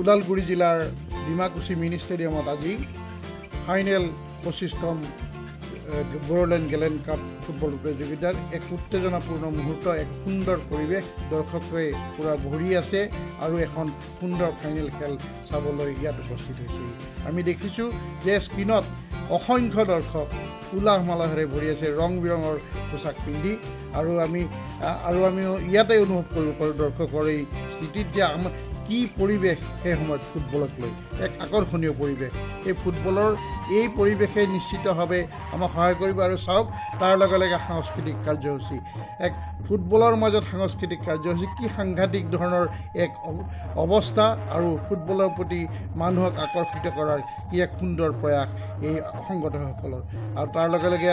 ওদালগুৰি জিলাৰ ডিমাকুচি মিনি ষ্টেডিয়ামত আজি ফাইনেল 25তম বড়োলেণ্ড গেলেণ্ড কাপ ফুটবল প্ৰতিযোগিতাৰ এক উত্তেজনাপূৰ্ণ মুহূৰ্ত, এক সুন্দৰ পৰিৱেশ, দৰ্শকে পূৰা ভৰি আছে আৰু এখন সুন্দৰ ফাইনেল খেল চাবলৈ ইয়াত উপস্থিত হৈছে। আমি দেখিছোঁ যে স্ক্ৰীণত অসংখ্য দৰ্শক উলাহ মালাহেৰে ভৰি আছে, ৰং বিৰঙৰ পোচাক পিন্ধি, আৰু আমি ইয়াতে অনুভৱ কৰিব পাৰোঁ দৰ্শকৰ এই স্থিতিত যে আমাৰ কি পৰিৱেশ সেই সময়ত ফুটবলক লৈ, এক আকৰ্ষণীয় পৰিৱেশ। এই ফুটবলৰ এই পৰিৱেশে নিশ্চিতভাৱে আমাক সহায় কৰিব। আৰু চাওক, তাৰ লগে লগে সাংস্কৃতিক কাৰ্যসূচী, এক ফুটবলৰ মাজত সাংস্কৃতিক কাৰ্যসূচী, কি সাংঘাতিক ধৰণৰ এক অৱস্থা, আৰু ফুটবলৰ প্ৰতি মানুহক আকৰ্ষিত কৰাৰ কি এক সুন্দৰ প্ৰয়াস এই সংগঠকসকলৰ। আৰু তাৰ লগে লগে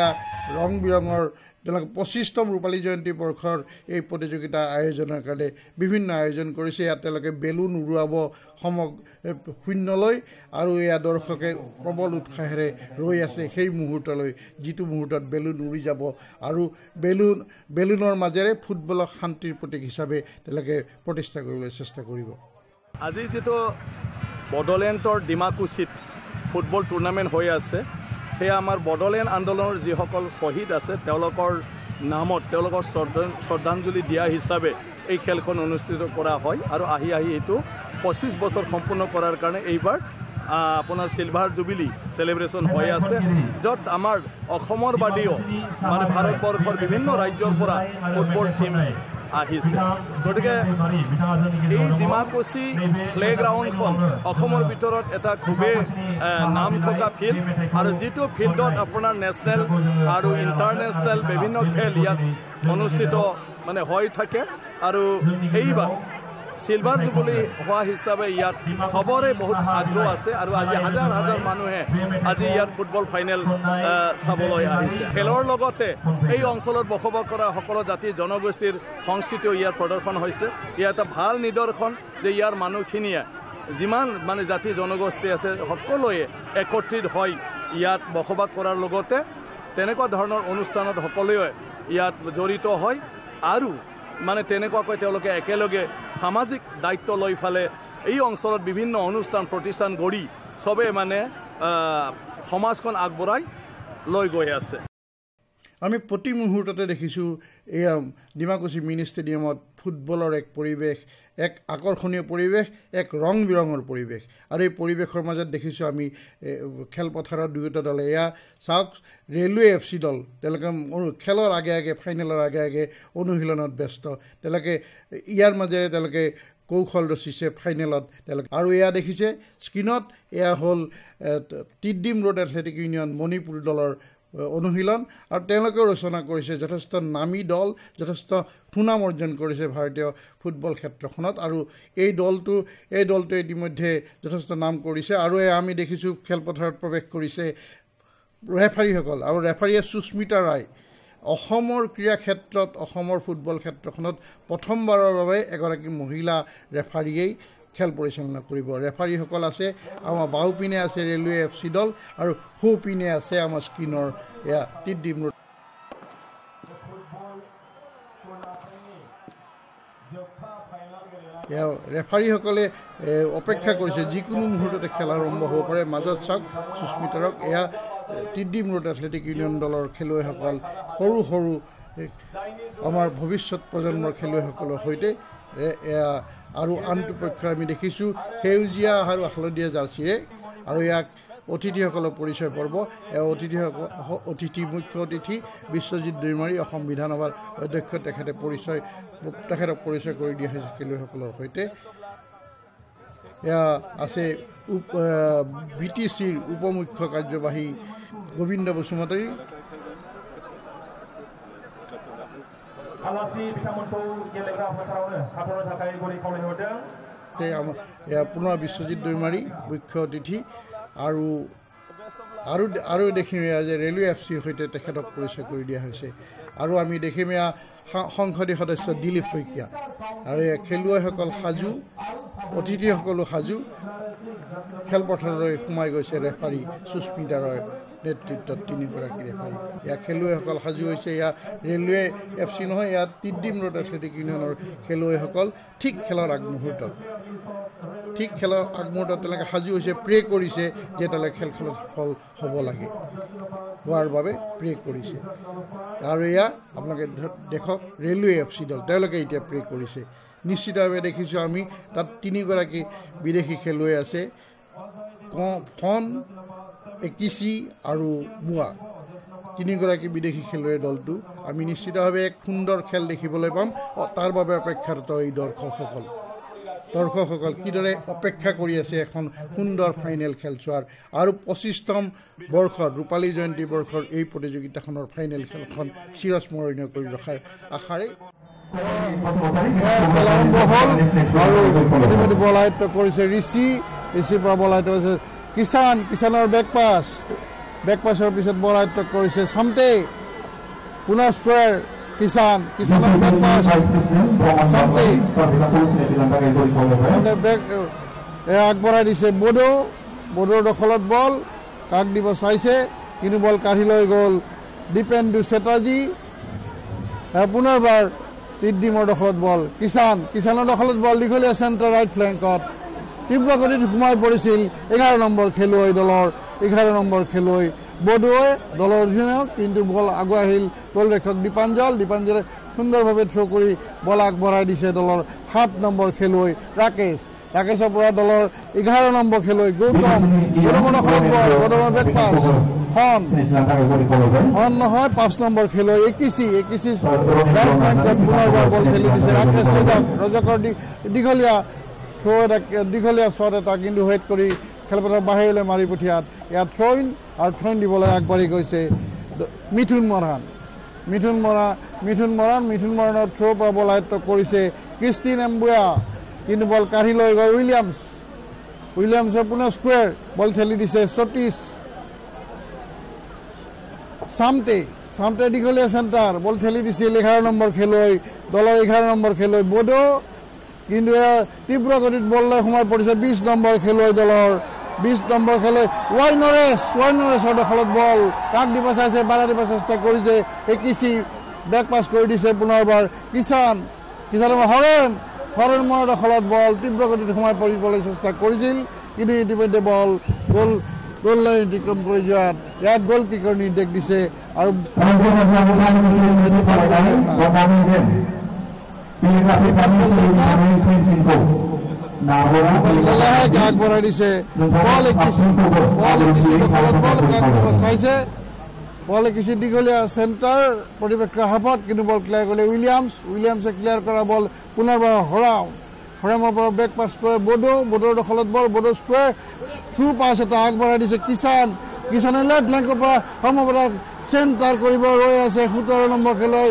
ৰং বিৰঙৰ তেওঁলোকে 25তম ৰূপালী জয়ন্তী বৰ্ষৰ এই প্ৰতিযোগিতা আয়োজনৰ কাৰণে বিভিন্ন আয়োজন কৰিছে। ইয়াত তেওঁলোকে বেলুন উৰুৱাব শূন্যলৈ, আৰু এয়া দৰ্শকে প্ৰবল উৎসাহেৰে ৰৈ আছে সেই মুহূৰ্তলৈ, যিটো মুহূৰ্তত বেলুন উৰি যাব আৰু বেলুনৰ মাজেৰে ফুটবলক শান্তিৰ প্ৰতীক হিচাপে তেওঁলোকে প্ৰতিষ্ঠা কৰিবলৈ চেষ্টা কৰিব। আজি যিটো বড়োলেণ্ডৰ ডিমাকুচিত ফুটবল টুৰ্ণামেণ্ট হৈ আছে, সেয়া আমাৰ বড়োলেণ্ড আন্দোলনৰ যিসকল শ্বহীদ আছে তেওঁলোকৰ নামত তেওঁলোকৰ শ্ৰদ্ধাঞ্জলি দিয়া হিচাপে এই খেলখন অনুষ্ঠিত কৰা হয়। আৰু আহি এইটো 25 বছৰ সম্পূৰ্ণ কৰাৰ কাৰণে এইবাৰ আপোনাৰ চিলভাৰ জুবিলি চেলিব্ৰেশ্যন হৈ আছে, য'ত আমাৰ অসমৰ বাদেও মানে ভাৰতবৰ্ষৰ বিভিন্ন ৰাজ্যৰ পৰা ফুটবল টীম আহিছে। গতিকে এই ডিমাকুচি প্লেগ্ৰাউণ্ডখন অসমৰ ভিতৰত এটা খুবেই নাম থকা ফিল্ড, আৰু যিটো ফিল্ডত আপোনাৰ নেশ্যনেল আৰু ইণ্টাৰনেশ্যনেল বিভিন্ন খেল ইয়াত অনুষ্ঠিত মানে হৈ থাকে। আৰু এইবাৰ চিলভাৰ জুবিলি হোৱা হিচাপে ইয়াত চবৰে বহুত আগ্ৰহ আছে, আৰু আজি হাজাৰ হাজাৰ মানুহে আজি ইয়াত ফুটবল ফাইনেল চাবলৈ আহিছে। খেলৰ লগতে এই অঞ্চলত বসবাস কৰা সকলো জাতি জনগোষ্ঠীৰ সংস্কৃতিও ইয়াত প্ৰদৰ্শন হৈছে। ইয়াৰ এটা ভাল নিদৰ্শন যে ইয়াৰ মানুহখিনিয়ে যিমান মানে জাতি জনগোষ্ঠী আছে সকলোৱে একত্ৰিত হৈ ইয়াত বসবাস কৰাৰ লগতে তেনেকুৱা ধৰণৰ অনুষ্ঠানত সকলোৱে ইয়াত জড়িত হয়, আৰু মানে তেনেকুৱাকৈ তেওঁলোকে একেলগে সামাজিক দায়িত্ব লৈ ফালে এই অঞ্চলত বিভিন্ন অনুষ্ঠান প্ৰতিষ্ঠান গঢ়ি চবে মানে সমাজখন আগবঢ়াই লৈ গৈ আছে। আমি প্ৰতি মুহূৰ্ততে দেখিছোঁ এয়া ডিমাকুচি মিনি ষ্টেডিয়ামত ফুটবলৰ এক পৰিৱেশ, এক আকৰ্ষণীয় পৰিৱেশ, এক ৰং বিৰঙৰ পৰিৱেশ। আৰু এই পৰিৱেশৰ মাজত দেখিছোঁ আমি খেলপথাৰৰ দুয়োটা দলে, এয়া চাওক ৰেলৱে FC দল, তেওঁলোকে খেলৰ আগে ফাইনেলৰ আগে অনুশীলনত ব্যস্ত, তেওঁলোকে ইয়াৰ মাজেৰে তেওঁলোকে কৌশল ৰচিছে ফাইনেলত তেওঁলোকে। আৰু এয়া দেখিছে স্ক্ৰীণত, এয়া হ'ল তিদ্দিম ৰোড এথলেটিক ইউনিয়ন মণিপুৰ দলৰ অনুশীলন, আৰু তেওঁলোকেও ৰচনা কৰিছে যথেষ্ট নামী দল, যথেষ্ট সুনাম অৰ্জন কৰিছে ভাৰতীয় ফুটবল ক্ষেত্ৰখনত। আৰু এই দলটো ইতিমধ্যে যথেষ্ট নাম কৰিছে। আৰু আমি দেখিছোঁ খেলপথাৰত প্ৰৱেশ কৰিছে ৰেফাৰীসকল, আৰু ৰেফাৰীয়ে সুস্মিতা ৰায়, অসমৰ ক্ৰীড়া ক্ষেত্ৰত, অসমৰ ফুটবল ক্ষেত্ৰখনত প্ৰথমবাৰৰ বাবে এগৰাকী মহিলা ৰেফাৰীয়েই খেল পৰিচালনা কৰিব। ৰেফাৰীসকল আছে, আমাৰ বাওঁপিনে আছে ৰেলৱে FC দল, আৰু সোঁপিনে আছে আমাৰ স্ক্ৰীণৰ এয়া তিদ্দিম ৰোড। এয়া ৰেফাৰীসকলে অপেক্ষা কৰিছে, যিকোনো মুহূৰ্ততে খেল আৰম্ভ হ'ব পাৰে। মাজত চাওক সুস্মিতাৰক, এয়া তিদ্দিম ৰোড এথলেটিক ইউনিয়ন দলৰ খেলুৱৈসকল, সৰু আমাৰ ভৱিষ্যত প্ৰজন্মৰ খেলুৱৈসকলৰ সৈতে। এয়া আৰু আনটো পক্ষ আমি দেখিছোঁ সেউজীয়া আৰু হালধীয়া জাৰ্চিৰে, আৰু ইয়াক অতিথিসকলৰ পৰিচয় পৰ্ব। মুখ্য অতিথি বিশ্বজিৎ দৈমাৰী, অসম বিধানসভাৰ অধ্যক্ষ, তেখেতক পৰিচয় কৰি দিয়া হৈছে খেলুৱৈসকলৰ সৈতে। এয়া আছে BTCৰ উপমুখ্য কাৰ্যবাহী গোবিন্দ বসুমতাৰী। পুনৰ বিশ্বজিৎ দৈমাৰী মুখ্য অতিথি, আৰু দেখিম যে ৰেলৱে FCৰ সৈতে তেখেতক পৰিচয় কৰি দিয়া হৈছে। আৰু আমি দেখিম সংসদীয় সদস্য দিলীপ শইকীয়া, আৰু খেলুৱৈসকল সাজু, অতিথিসকলো সাজু। খেলপথাৰলৈ সোমাই গৈছে ৰেফাৰী সুস্মিতা ৰয়ৰ নেতৃত্বত তিনিগৰাকী ৰেফাৰী। ইয়াৰ খেলুৱৈসকল সাজু হৈছে। এয়া ৰেলৱে FC নহয়, ইয়াত তিদ্দিম ৰোড এথলেটিক ইউনিয়নৰ খেলুৱৈসকল ঠিক খেলৰ আগমুহূৰ্তত। ঠিক খেলৰ আগমুহূৰ্তত তেওঁলোকে সাজু হৈছে, প্ৰে কৰিছে যে তেওঁলোকে খেলখনত সফল হ'ব লাগে, হোৱাৰ বাবে প্ৰে কৰিছে। আৰু এয়া আপোনালোকে দেখক ৰেলৱে FC দল তেওঁলোকে এতিয়া প্ৰে কৰিছে। নিশ্চিতভাৱে দেখিছোঁ আমি তাত 3গৰাকী বিদেশী খেলুৱৈ আছে, ফন, একিচি আৰু বুৱা, 3গৰাকী বিদেশী খেলুৱৈৰ দলটো। আমি নিশ্চিতভাৱে এক সুন্দৰ খেল দেখিবলৈ পাম। তাৰ বাবে অপেক্ষাৰত এই দৰ্শকসকল কিদৰে অপেক্ষা কৰি আছে এখন সুন্দৰ ফাইনেল খেল চোৱাৰ। আৰু 25তম বৰ্ষৰ ৰূপালী জয়ন্তী বৰ্ষৰ এই প্ৰতিযোগিতাখনৰ ফাইনেল খেলখন চিৰস্মৰণীয় কৰি ৰখাৰ আশাৰে আৰু বল আয়ত্ব কৰিছে ঋষিৰ পৰা বল আয়ত্ব কৰিছে কিষাণৰ বেকপাছৰ পিছত বল আয়ত্ব কৰিছে চামটে, পুনৰ স্কোৱাৰ কিষাণৰ বেকপাছ চামটে আগবঢ়াই দিছে বড়োৰ দখলত বল, কাক দিব চাইছে কিন্তু বল কাঢ়ি লৈ গ'ল দীপেন্দু চেটাৰ্জী। পুনৰবাৰ টিডিমৰ দখলত বল, কিষাণৰ দখলত বল, দীঘলীয়া চেণ্টাৰ ৰাইট ফ্লেংকত তীব্ৰ গতিত সোমাই পৰিছিল 11 নম্বৰ খেলুৱৈ দলৰ 11 নম্বৰ খেলুৱৈ বড়োৱে দলৰ অধিনায়ক, কিন্তু বল আগুৱাই আহিল গ'লৰক্ষক দীপাঞ্জলে সুন্দৰভাৱে থ্ৰ' কৰি বল আগবঢ়াই দিছে দলৰ 7 নম্বৰ খেলুৱৈ ৰাকেশৰ পৰা দলৰ 11 নম্বৰ খেলুৱৈ গৌতমৰ বেকপাছ খন নহয় 5 নম্বৰ খেলুৱৈ একিচি পুনৰবাৰ বল খেলি দিছে ৰাকেশ ৰজকৰ দীঘলীয়া শ্বট এটা কিন্তু হেড কৰি খেলপথাৰ বাহিৰলৈ মাৰি পঠিয়াত ইয়াত থ্ৰ'ইন দিবলৈ আগবাঢ়ি গৈছে মিথুন মৰাণৰ থ্ৰ' পৰা বল আয়ত্ব কৰিছে ক্ৰিষ্টিন এম্বুয়া, কিন্তু বল কাঢ়ি লৈ গ'ল উইলিয়ামছৰ পুনৰ স্কোৱাৰ বল ঠেলি দিছে সতীশ চামটে দীঘলীয়া চেণ্টাৰ বল ঠেলি দিছিল 11 নম্বৰ খেলুৱৈ দলৰ 11 নম্বৰ খেলুৱৈ বড়ো, কিন্তু তীব্ৰ গতিত বল লৈ সোমাই পৰিছে 20 নম্বৰ খেলুৱৈ দলৰ 20 নম্বৰ খেলুৱৈ ৱাইনৰেছৰ দখলত বল, কাক দিব চাইছে বাধা দিব চেষ্টা কৰিছে একিচি, বেক পাছ কৰি দিছে পুনৰবাৰ কিষাণৰ হৰেনৰ দখলত বল তীব্ৰ গতিত সোমাই পৰিবলৈ চেষ্টা কৰিছিল, কিন্তু ইতিমধ্যে বল গ'ল লাইন অতিক্ৰম কৰি যোৱাত ইয়াত গ'ল কিকৰ নিৰ্দেশ দিছে আৰু আগবঢ়াই দিছে চাইছে বল একিচি দীঘলীয়া চেণ্টাৰ প্ৰতিপক্ষৰ হাফত, কিন্তু বল ক্লিয়াৰ কৰিলে উইলিয়ামছে ক্লিয়াৰ কৰা বল পুনৰবাৰ হৰামৰ পৰা বেক পাছ কৰে বড়োৰ দখলত বল বড়ো স্কোৱাৰ থ্ৰু পাছ এটা আগবঢ়াই দিছে কিষাণে লেফ্ট ফ্লেংকৰ পৰা সম্ভৱতঃ চেণ্টাৰ কৰিব ৰৈ আছে 17 নম্বৰ খেলুৱৈ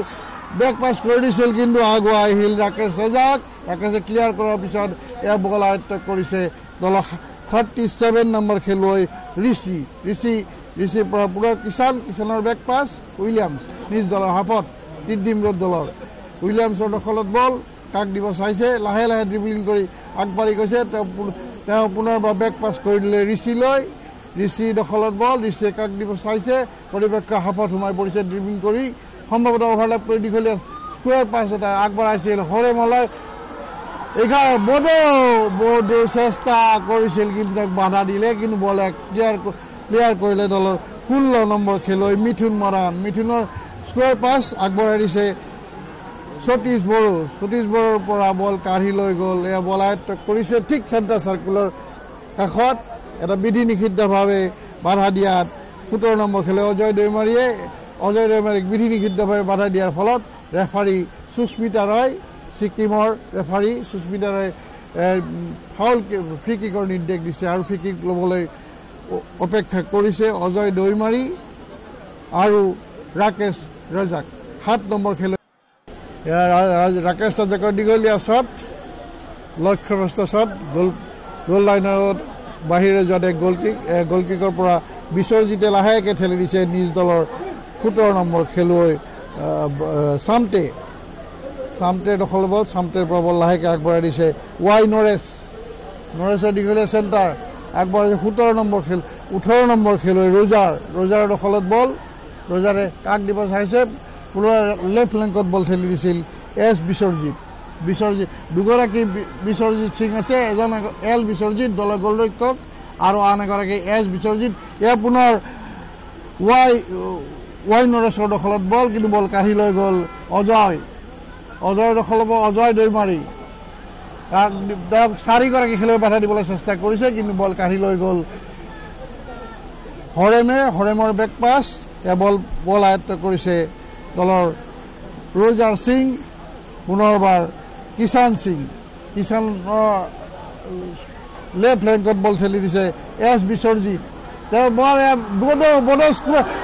বেক পাছ কৰি দিছিল, কিন্তু আগুৱাই আহিল ৰাকেশে ক্লিয়াৰ কৰাৰ পিছত এয়া বল আয়ত্ব কৰিছে দলৰ 37 নম্বৰ খেলুৱৈ ঋষিৰ পৰা পুনৰ কিষাণৰ বেক পাছ উইলিয়ামছ নিজ দলৰ হাফত টিডিম ৰোড দলৰ উইলিয়ামছৰ দখলত বল, কাক দিব চাইছে লাহে ড্ৰিবলিং কৰি আগবাঢ়ি গৈছে তেওঁ পুনৰবাৰ বেক পাছ কৰি দিলে ঋষিৰ দখলত বল, ঋষিয়ে কাক দিব চাইছে প্ৰতিপক্ষৰ হাফত সোমাই পৰিছে ড্ৰিবলিং কৰি সম্ভৱতঃ অভাৰলেপ কৰি দীঘলীয়া স্কোৱাৰ পাছ এটা আগবঢ়াইছিল হৰেমলৈ 11 বড়ো চেষ্টা কৰিছিল কিন্তু তাক বাধা দিলে, কিন্তু বল ক্লিয়াৰ কৰিলে দলৰ 16 নম্বৰ খেলুৱৈ মিথুনৰ স্কোৱাৰ পাছ আগবঢ়াই দিছে সতীশ বড়োৰ পৰা বল কাঢ়ি লৈ গ'ল, এয়া বল আয়ত্ব কৰিছে ঠিক চেণ্টাৰ চাৰ্কুলৰ কাষত এটা বিধি নিষিদ্ধভাৱে বাধা দিয়াত 17 নম্বৰ খেলুৱৈ অজয় দৈমাৰীক বিধি নিষিদ্ধভাৱে বাধা দিয়াৰ ফলত ৰেফাৰী সুস্মিতা ৰয় ছিকিমৰ ৰেফাৰী সুস্মিতা ৰয় ফাউল ফ্ৰী কিকৰ নিৰ্দেশ দিছে আৰু ফ্ৰী কিক ল'বলৈ অপেক্ষা কৰিছে অজয় দৈমাৰী আৰু ৰাকেশ ৰজাক 7 নম্বৰ খেলুৱৈ ৰাকেশ ৰজাকৰ দীঘলীয়া শ্বট লক্ষ্যভ্ৰষ্ট শ্বট গ'ল লাইনত বাহিৰে যোৱাত গ'লকিকৰ পৰা বিশ্বজিতে লাহেকৈ ঠেলি দিছে নিজ দলৰ 17 নম্বৰ খেলুৱৈ চামটে দখল বল চামটেৰ পৰা বল লাহেকৈ আগবঢ়াই দিছে নৰেছৰ দীঘলীয়া চেণ্টাৰ আগবঢ়াইছে 18 নম্বৰ খেলুৱৈ ৰোজাৰৰ দখলত বল ৰোজাৰে কাক দিব চাইছে পুনৰ লেফ্ট ফ্লেংকত বল ঠেলি দিছিল বিশ্বজিত বিশ্বজিৎ দুগৰাকী বিশ্বজিৎ সিং আছে, এজন এল বিশ্বজিৎ দলৰ গোলৰক্ষক আৰু আন এগৰাকী এছ বিশ্বজিৎ। এয়া পুনৰ ৱাই নৰেশৰ দখলত বল, কিন্তু বল কাঢ়ি লৈ গ'ল অজয়ৰ দখল হ'ব অজয় দৈমাৰী। তেওঁক 4গৰাকী খেলুৱৈ বাধা দিবলৈ চেষ্টা কৰিছে, কিন্তু বল কাঢ়ি লৈ গ'ল হৰেমৰ বেক পাছ। এয়া বল আয়ত্ব কৰিছে দলৰ ৰজাৰ সিং, পুনৰবাৰ কিষাণ সিং। কিষাণৰ লেফ্ট ফ্লেংকত বল ঠেলি দিছে এছ বিশ্বজিৎ। তেওঁ বল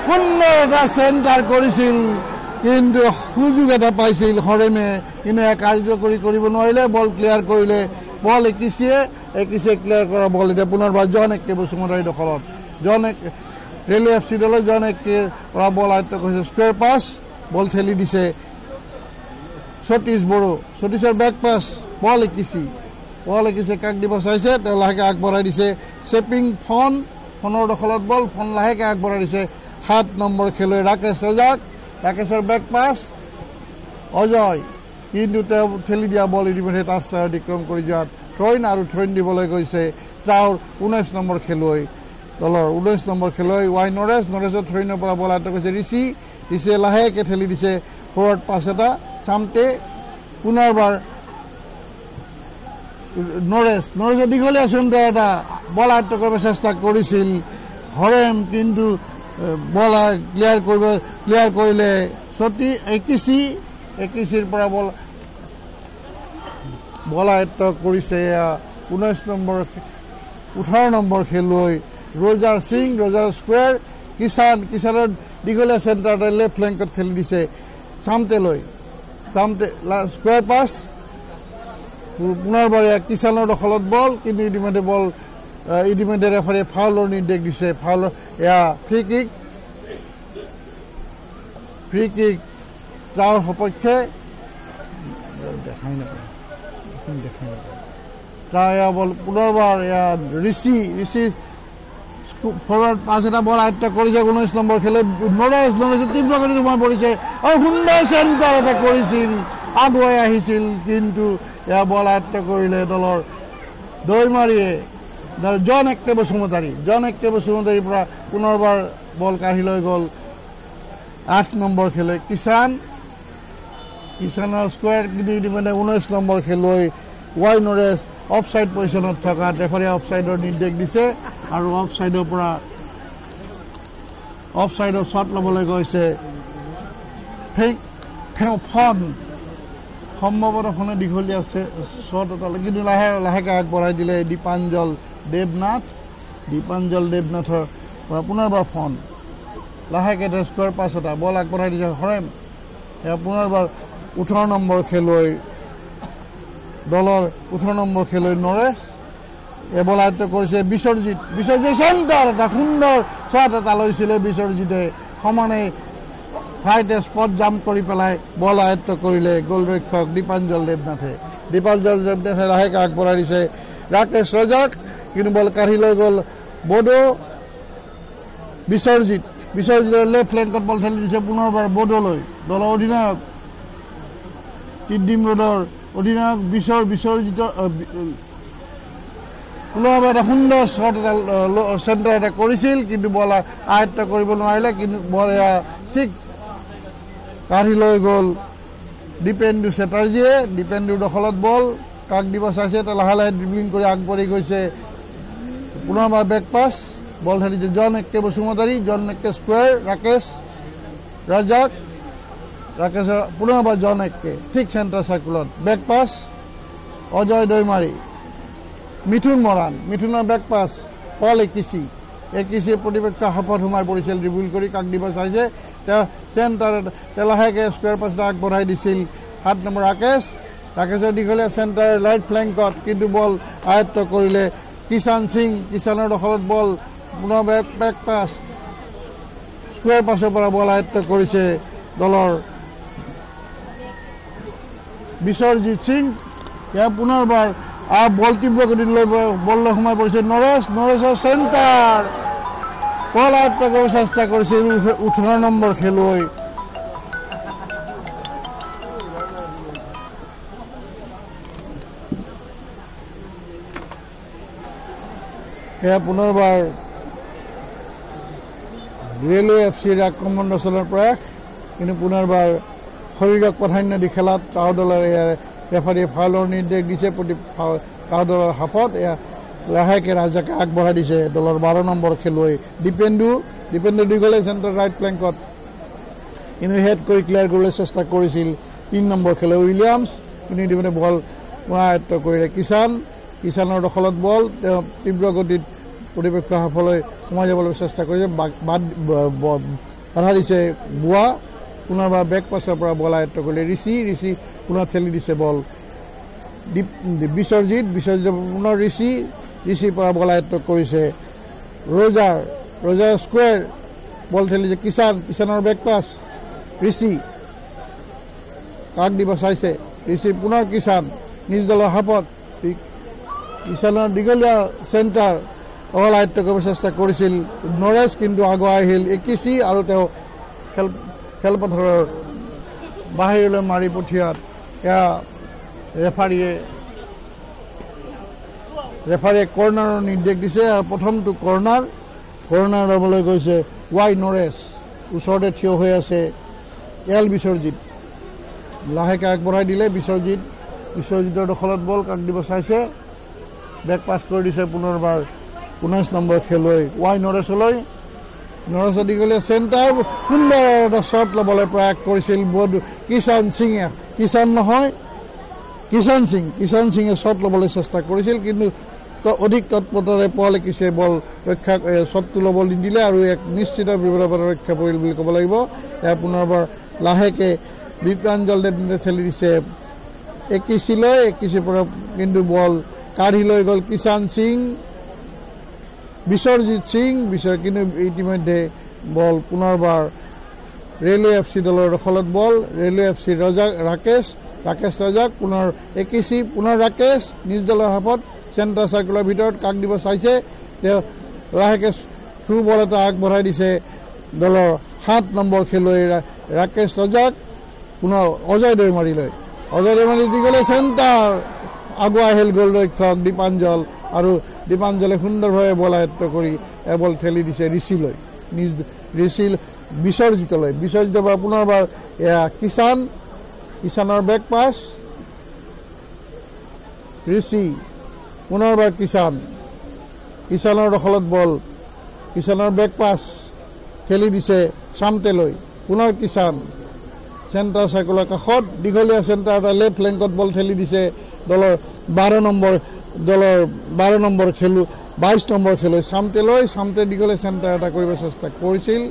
সুন্দৰ এটা চেণ্টাৰ কৰিছিল, কিন্তু সুযোগ এটা পাইছিল হৰেমে, কিন্তু কাৰ্যকৰী কৰিব নোৱাৰিলে। বল ক্লিয়াৰ কৰিলে, বল একিছে ক্লিয়াৰ কৰা বল। এতিয়া পুনৰবাৰ জন একে বসুমতাৰীৰ দখলত, ৰেলৱে FC দলৰ জন একেৰ পৰা বল আয়ত্ব কৰিছে, স্কুৱেৰ পাছ, বল ঠেলি দিছে সতীশ বড়ো। সতীশৰ বেক পাছ, বল একিছে কাক দিব চাইছে, তেওঁ লাহেকৈ আগবঢ়াই দিছে চেপিং ফোনৰ দখলত বল, ফোন লাহেকৈ আগবঢ়াই দিছে 7 নম্বৰ খেলুৱৈ ৰাকেশ ৰজাক। ৰাকেশৰ বেক পাছ অজয়, কিন্তু তেওঁ ঠেলি দিয়া বল ইতিমধ্যে টাচটাই অতিক্ৰম কৰি যোৱাত থ্ৰইন দিবলৈ গৈছে তাৰ 19 নম্বৰ খেলুৱৈ দলৰ 19 নম্বৰ খেলুৱৈ ৱাই নৰেশৰ থ্ৰইনৰ পৰা বল আয়ত্ব কৰিছে ঋষিয়ে লাহেকৈ ঠেলি দিছে ফৰৱাৰ্ড পাছ এটা চামটে। পুনৰবাৰ নৰেশৰ দীঘলীয়া চেণ্টাৰ এটা বল আয়ত্ব কৰিব চেষ্টা কৰিছিল হৰেম, কিন্তু বল ক্লিয়াৰ কৰিলে একিচিৰ পৰা বল আয়ত্ব কৰিছে 18 নম্বৰ খেলুৱৈ ৰজাৰ সিং। ৰজাৰ স্কুৱেৰ কিষাণৰ দীঘলীয়া চেণ্টাৰ এটা লেফ্ট ফ্লেংকত ঠেলি দিছে চামটে স্কুৱেৰ পাছ। পুনৰবাৰ কিষাণৰ দখলত বল, কিন্তু ইতিমধ্যে ৰেফাৰীয়ে ফাউলৰ নিৰ্দেশ দিছে। এয়া ফ্ৰী কিক তাৰ সপক্ষে দেখাই নাপায়। বল পুনৰবাৰ এয়া ঋষি ফৰৱাৰ্ড পাছ এটা বল আয়ত্ব কৰিছে 19 নম্বৰ খেলুৱৈ নৰেশে তীব্ৰ গতিত সোমাই পৰিছে আৰু সুন্দৰ চেণ্টাৰ এটা কৰিছিল, আগুৱাই আহিছিল, কিন্তু এয়া বল আয়ত্ব কৰিলে দলৰ দৈমাৰীয়ে জন একে বসুমতাৰীৰ পৰা পুনৰবাৰ বল কাঢ়ি লৈ গ'ল 8 নম্বৰ খেলুৱৈ কিষাণৰ স্কোৱাৰ, কিন্তু ইতিমধ্যে 19 নম্বৰ খেলুৱৈ ৱাই নৰেশ অফছাইড পজিশ্যনত থকা ৰেফাৰীয়ে অফছাইডৰ নিৰ্দেশ দিছে আৰু অফছাইডৰ শ্বট ল'বলৈ গৈছে সম্ভৱতঃ ফোনে দীঘলীয়া শ্বট এটা, কিন্তু লাহেকৈ আগবঢ়াই দিলে দীপাঞ্জল দেৱনাথৰ পৰা পুনৰবাৰ ফোন লাহেকৈ স্কোৱাৰ পাছ এটা বল আগবঢ়াই দিছে হৰেম। এয়া পুনৰবাৰ 18 নম্বৰ খেলুৱৈ দলৰ 18 নম্বৰ খেলুৱৈ নৰেশ। এই বল আয়ত্ব কৰিছে বিশ্বজিৎ চেণ্টাৰ এটা সুন্দৰ শ্বট এটা লৈছিলে বিশ্বজিতে, সমানে ঠাইতে স্পট জাম্প কৰি পেলাই বল আয়ত্ব কৰিলে গোলৰক্ষক দীপাঞ্জল দেৱনাথে লাহেকৈ আগবঢ়াই দিছে ৰাকেশ ৰজাক, কিন্তু বল কাঢ়ি লৈ গ'ল বড়ো বিশ্বজিতৰ লেফ্ট ফ্লেংকত বল ঠেলি দিছে পুনৰবাৰ বড়োলৈ। দলৰ অধিনায়ক তিদ্দিম ৰোডৰ অধিনায়ক বিশ্বজিত পুনৰবাৰ এটা সুন্দৰ শ্বট এটা চেণ্টাৰ এটা কৰিছিল, কিন্তু বল আয়ত্ব কৰিব নোৱাৰিলে, কিন্তু বল এয়া ঠিক কাঢ়ি লৈ গ'ল দীপেন্দু চেটাৰ্জীয়ে। দীপেন্দুৰ দখলত বল, কাক দিব চাইছে, এটা লাহে ড্ৰিবলিং কৰি আগবাঢ়ি গৈছে। পুনৰবাৰ বেক পাছ, বল ঢালিছে জন একে বসুমতাৰী, জন একে স্কুৱেৰ ৰাকেশ ৰাকেশৰ পুনৰবাৰ জন একে ঠিক চেণ্টাৰ চাৰ্কুলত বেক পাছ অজয় দৈমাৰী, মিথুনৰ বেক পাছ পল একিচি প্ৰতিপক্ষ হাফত সোমাই পৰিছিল, ড্ৰিবল কৰি কাক দিব চাইছে, তেওঁ চেণ্টাৰ লাহেকৈ স্কুৱেৰ পাছ এটা আগবঢ়াই দিছিল 7 নম্বৰ ৰাকেশৰ দীঘলীয়া চেণ্টাৰ লাইট ফ্লেংকত, কিন্তু বল আয়ত্ব কৰিলে কিষাণৰ দখলত বল পুনৰ বেক পাছ স্কুৱেৰ পাছৰ পৰা বল আয়ত্ব কৰিছে দলৰ বিশ্বজিৎ সিং। ইয়াৰ পুনৰবাৰ বল তীব্ৰ গতিত লৈ বললৈ সোমাই পৰিছে নৰেশৰ চেণ্টাৰ, বল আয়ত্ব কৰিব চেষ্টা কৰিছিল 18 নম্বৰ খেলুৱৈ এয়া পুনৰবাৰ ৰেলৱে এফচিৰ আক্ৰমণ ৰচনাৰ প্ৰয়াস, কিন্তু পুনৰবাৰ শৰীৰক প্ৰাধান্য দি খেলাত টাও দলৰ ৰেফাৰীয়ে ফাউলৰ নিৰ্দেশ দিছে টাও দলৰ হাফত। এয়া লাহেকে ৰাজাকে আগবঢ়াই দিছে দলৰ 12 নম্বৰ খেলুৱৈ দীপেন্দু দীঘলে চেণ্টাৰ ৰাইট ফ্লেংকত, কিন্তু হেড কৰি ক্লিয়াৰ কৰিবলৈ চেষ্টা কৰিছিল 3 নম্বৰ খেলুৱৈ উইলিয়ামছ, কিন্তু ইতিমধ্যে বল পুনৰায়ত্ব কৰিলে কিষাণৰ দখলত বল। তেওঁ তীব্ৰ গতিত প্ৰতিপক্ষ হাফলৈ সোমাই যাবলৈ চেষ্টা কৰিছে, বাধা দিছে বুৱা। পুনৰবাৰ বেক পাছৰ পৰা বল আয়ত্ব কৰিলে ঋষি পুনৰ ঠেলি দিছে বল বিশ্বজিৎ পুনৰ ঋষিৰ পৰা বল আয়ত্ব কৰিছে ৰজাৰ স্কোৱাৰ, বল ঠেলিছে কিষাণৰ বেক পাছ ঋষি কাক দিব চাইছে ঋষি, পুনৰ কিষাণ নিজ দলৰ হাফত, কিষাণৰ দীঘলীয়া চেণ্টাৰ বল আয়ত্ব কৰিব চেষ্টা কৰিছিল নৰেশ, কিন্তু আগুৱাই আহিল একিচি আৰু তেওঁ খেলপথাৰৰ বাহিৰলৈ মাৰি পঠিয়াত এয়া ৰেফাৰীয়ে কৰ্ণাৰৰ নিৰ্দেশ দিছে। আৰু প্ৰথমটো কৰ্ণাৰ ল'বলৈ গৈছে ৱাই নৰেশ, ওচৰতে থিয় হৈ আছে এল বিশ্বজিৎ, লাহেকে আগবঢ়াই দিলে বিশ্বজিতৰ দখলত বল কাক দিব চাইছে, বেক পাছ কৰি দিছে পুনৰবাৰ 19 নম্বৰ খেলুৱৈ ৱাই নৰেশলৈ। নৰেশৰ দীঘলীয়া চেণ্টাৰ সুন্দৰ এটা শ্বট ল'বলৈ প্ৰয়াস কৰিছিল কিষাণ সিঙে শ্বট ল'বলৈ চেষ্টা কৰিছিল, কিন্তু অধিক তৎপৰতাৰে পল একিছে বল শ্বটটো ল'ব নিদিলে আৰু এক নিশ্চিত বিপদৰ পৰা ৰক্ষা পৰিল বুলি ক'ব লাগিব। এয়া পুনৰবাৰ লাহেকে দীপাঞ্জল দেৱে ঠেলি দিছে একিচিৰ পৰা, কিন্তু বল কাঢ়ি লৈ গ'ল কিষাণ সিং বিশ্বজিৎ সিং কিন্তু ইতিমধ্যে বল পুনৰবাৰ ৰেলৱে এফচি দলৰ দখলত বল ৰেলৱে এফচিৰ ৰাকেশ ৰজাক, পুনৰ একিচি পুনৰ ৰাকেশ নিজ দলৰ হাফত চেণ্টাৰ চাৰ্কুলৰ ভিতৰত কাক দিব চাইছে, তেওঁ লাহেকে থ্ৰু বল এটা আগবঢ়াই দিছে দলৰ 7 নম্বৰ খেলুৱৈ ৰাকেশ ৰজাক, পুনৰ অজয় দৈমাৰীলৈ দীঘলে চেণ্টাৰ আগুৱাই আহিল গ'লৰক্ষক দীপাঞ্জল, আৰু দীপাঞ্জলে সুন্দৰভাৱে বল আয়ত্ব কৰি বল ঠেলি দিছে ঋষিলৈ বিশ্বজিতৰ পৰা পুনৰবাৰ এয়া কিষাণৰ বেক পাছ ঋষি, পুনৰবাৰ কিষাণৰ দখলত বল কিষাণৰ বেক পাছ ঠেলি দিছে চামটেলৈ, পুনৰ কিষাণ চেণ্টাৰ চাৰ্কুলৰ কাষত দীঘলীয়া চেণ্টাৰ এটা লেফ্ট ফ্লেংকত বল ঠেলি দিছে দলৰ 22 নম্বৰ খেলুৱৈ চামটে দীঘলীয়া চেণ্টাৰ এটা কৰিব চেষ্টা কৰিছিল,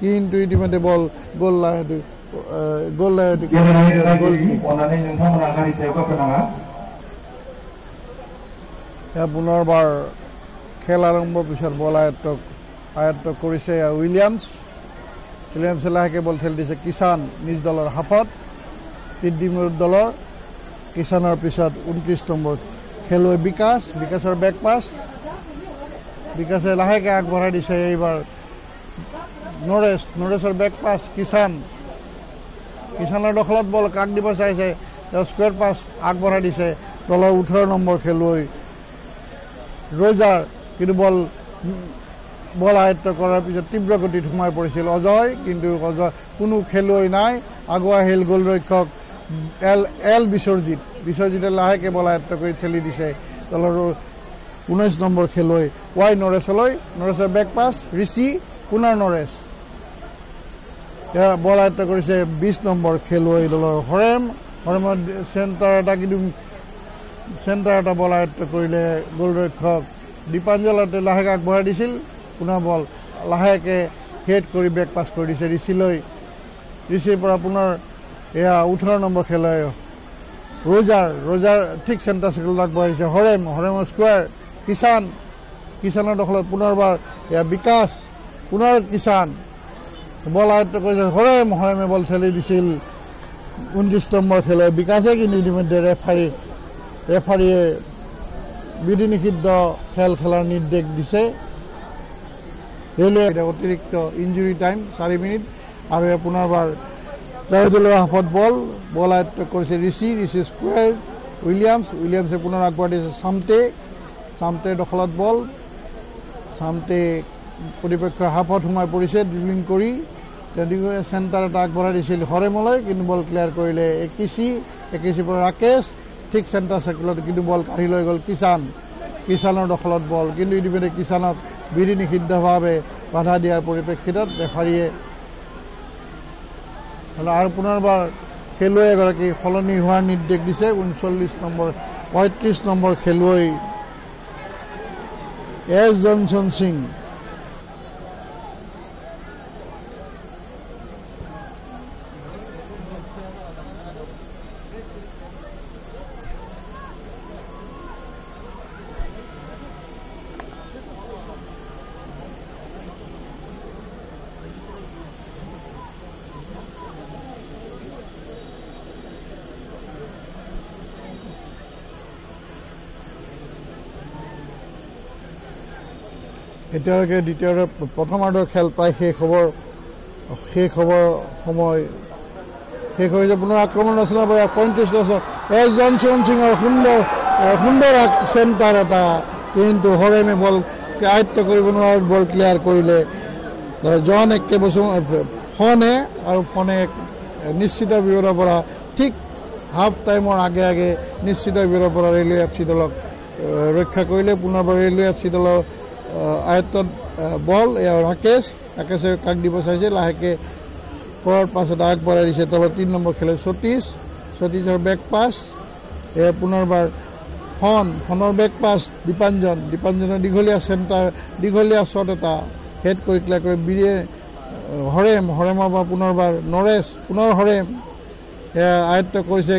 কিন্তু ইতিমধ্যে বল গ'ল পুনৰবাৰ খেল আৰম্ভৰ পিছত বল আয়ত্ব কৰিছে উইলিয়ামছে লাহেকে বল ঠেলি দিছে কিষাণ নিজ দলৰ হাফত, পিতৃমূৰ দলৰ কিষাণৰ পিছত 29 নম্বৰ খেলুৱৈ বিকাশৰ বেক পাছ, বিকাশে লাহেকে আগবঢ়াই দিছে এইবাৰ নৰেশৰ বেক পাছ কিষাণৰ দখলত বল কাক দিব চাইছে, তেওঁ স্কোৱাৰ পাছ আগবঢ়াই দিছে দলৰ 18 নম্বৰ খেলুৱৈ ৰজাৰ, কিন্তু বল আয়ত্ব কৰাৰ পিছত তীব্ৰ গতিত সোমাই পৰিছিল অজয়, কিন্তু কোনো খেলুৱৈ নাই, আগুৱাই আহিল গ'লৰক্ষক এল বিশ্বজিতে লাহেকে বল আয়ত্ব কৰি ঠেলি দিছে দলৰ 19 নম্বৰ খেলুৱৈ ৱাই নৰেশৰ বেক পাছ ঋষি, পুনৰ নৰেশ বল আয়ত্ব কৰিছে 20 নম্বৰ খেলুৱৈ দলৰ হৰেমৰ চেণ্টাৰ এটা বল আয়ত্ব কৰিলে গ'লৰক্ষক দীপাঞ্জলতে লাহেকে আগবঢ়াই দিছিল, পুনৰ বল লাহেকে হেড কৰি বেক পাছ কৰি দিছে ঋষিৰ পৰা পুনৰ এয়া 18 নম্বৰ খেলুৱৈ ৰজাৰ ঠিক চেণ্টাৰ চাৰ্কুলত আগবঢ়াই দিছে হৰেমৰ স্কোৱাৰ কিষাণৰ দখলত পুনৰবাৰ এয়া বিকাশ, পুনৰ কিষাণ বল আয়ত্ব কৰিছে হৰেমে বল ঠেলি দিছিল 29 নম্বৰ খেলুৱৈ বিকাশে, কিন্তু ইতিমধ্যে ৰেফাৰীয়ে বিধি নিষিদ্ধ খেল খেলাৰ নিৰ্দেশ দিছে। ৰেলৱে অতিৰিক্ত ইঞ্জুৰি টাইম 4 মিনিট, আৰু পুনৰবাৰ দলৰ হাফত বল আয়ত্ব কৰিছে ঋষি স্কোৱাৰ উইলিয়ামছে পুনৰ আগবঢ়াই দিছে চামটেৰ দখলত বল চামতে প্ৰতিপক্ষৰ হাফত সোমাই পৰিছে ড্ৰিবলিং কৰি তেনেকৈ চেণ্টাৰ এটা আগবঢ়াই দিছিল হৰেমলৈ কিন্তু বল ক্লিয়াৰ কৰিলে একিচিৰ পৰা ৰাকেশ ঠিক চেণ্টাৰ চাৰ্কেলত কিন্তু বল কাঢ়ি লৈ গ'ল কিষাণৰ দখলত বল কিন্তু ইতিমধ্যে কিষাণক বিধি নিষিদ্ধভাৱে বাধা দিয়াৰ পৰিপ্ৰেক্ষিতত ৰেফাৰীয়ে আৰু পুনৰবাৰ খেলুৱৈ এগৰাকী সলনি হোৱাৰ নিৰ্দেশ দিছে 35 নম্বৰ খেলুৱৈ এছ জনচন সিং এতিয়ালৈকে প্ৰথমাৰ্ধৰ খেল প্ৰায় শেষ হ'বৰ সময় শেষ হৈছে পুনৰ আক্ৰমণ ৰচনা কৰা 35 এছ জনচন সিঙৰ সুন্দৰ চেণ্টাৰ এটা কিন্তু হৰেমে বল আয়ত্ব কৰিব নোৱাৰাত বল ক্লিয়াৰ কৰিলে জন ফনে আৰু ফনে নিশ্চিত বিপদৰ পৰা ঠিক হাফ টাইমৰ আগে নিশ্চিত বিপদৰ পৰা ৰেলৱে FC দলক ৰক্ষা কৰিলে পুনৰবাৰ ৰেলৱে FC দলৰ আয়ত্তত বল ৰাকেশে কাক দিব চাইছে লাহেকে কৰাৰ পাছত আগবঢ়াই দিছে তলত 3 নম্বৰ খেলে সতীশৰ বেক পাছ পুনৰবাৰ ফনৰ বেক পাছ দীপাঞ্জনৰ দীঘলীয়া শ্বট এটা হেড কৰি ক্লিয়াৰ কৰি বিৰিয়ে হৰেমৰ পৰা পুনৰবাৰ নৰেশ পুনৰ হৰেম আয়ত্ত কৰিছে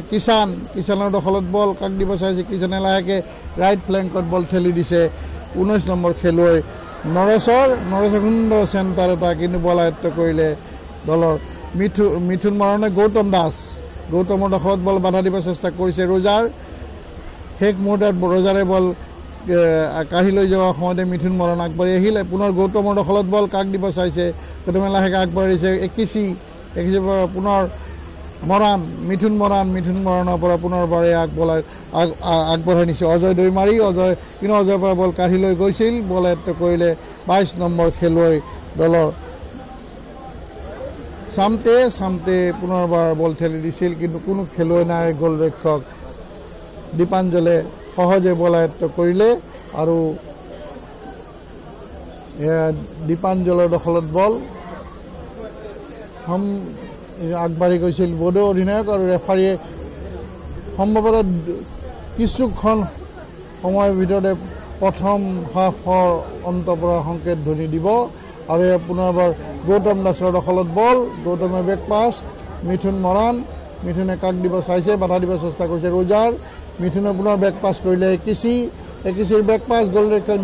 কিষাণৰ দখলত বল কাক দিব চাইছে কিষাণে লাহেকে ৰাইট ফ্লেংকত বল ঠেলি দিছে 19 নম্বৰ খেলুৱৈ নৰেশৰ সুন্দৰ চেণ্টাৰ এটা কিন্তু বল আয়ত্ত কৰিলে দলৰ মিথুন মৰণে গৌতমৰ দখলত বল বাধা দিব চেষ্টা কৰিছে ৰোজাৰ শেষ মুহূৰ্তত ৰোজাৰে বল কাঢ়ি লৈ যোৱা সময়তে মিথুন মৰণ আগবাঢ়ি আহিলে পুনৰ গৌতমৰ দখলত বল কাক দিব চাইছে প্ৰথমে লাহেকে আগবাঢ়িছে একিচিৰ পৰা পুনৰ মিথুন মৰণৰ পৰা পুনৰবাৰ আগবঢ়াই নিছে অজয় দৈমাৰী কিন্তু অজয়ৰ পৰা বল কাঢ়ি লৈ গৈছিল বল আয়ত্ত কৰিলে 22 নম্বৰ খেলুৱৈ দলৰ চামতে পুনৰবাৰ বল ঠেলি দিছিল কিন্তু কোনো খেলুৱৈ নাই গ'লৰক্ষক দীপাঞ্জলে সহজে বল আয়ত্ত কৰিলে আৰু দীপাঞ্জলৰ দখলত বল আগবাঢ়ি গৈছিল বডো অধিনায়ক আৰু ৰেফাৰীয়ে সম্ভৱতঃ কিছুক্ষণ সময়ৰ ভিতৰতে প্ৰথম হাফৰ অন্ত পৰা সংকেত ধ্বনি দিব আৰু পুনৰবাৰ গৌতম দাসৰ দখলত বল গৌতমে বেক পাছ মিথুনে কাক দিব চাইছে বাধা দিব চেষ্টা কৰিছে ৰোজাৰ মিথুনে পুনৰ বেক পাছ কৰিলে একিচিৰ বেক পাছ গ'লৰক্ষক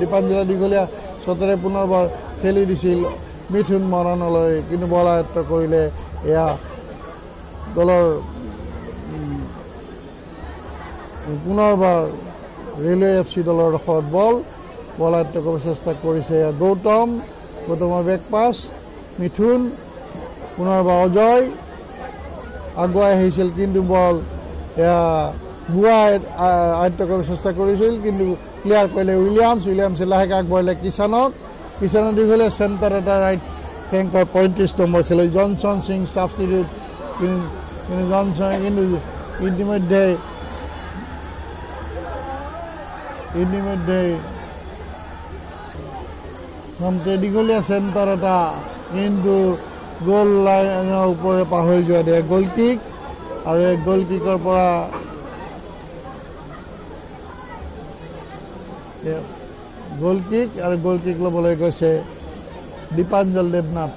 দীপাঞ্জলে দীঘলীয়া শ্বটেৰে পুনৰবাৰ খেলি দিছিল মিথুন মৰণলৈ কিন্তু বল আয়ত্ত কৰিলে এয়া দলৰ পুনৰবাৰ ৰেলৱে FC দলৰ দখলত বল আয়ত্ত কৰাৰ চেষ্টা কৰিছে গৌতমৰ বেক পাছ মিথুন পুনৰবাৰ অজয় আগুৱাই আহিছিল কিন্তু বল এয়া বুৱাই আয়ত্ত কৰাৰ চেষ্টা কৰিছিল কিন্তু ক্লিয়াৰ কৰিলে উইলিয়ামছে লাহেকে আগবঢ়ালে কিষাণৰ দীঘলীয়া চেণ্টাৰ এটা ৰাইট ফ্লেংকৰ 35 নম্বৰ খেলুৱৈ জনচন সিং ছাবষ্টিটিউট কিন্তু জনচন কিন্তু ইতিমধ্যে চামতে দীঘলীয়া চেণ্টাৰ এটা কিন্তু গোল লাইনৰ ওপৰে পাহৰি যোৱা দিয়ে গ'ল কিক আৰু এই গ'ল কিকৰ পৰা গ'ল কিক ল'বলৈ গৈছে দীপাঞ্জল দেৱনাথ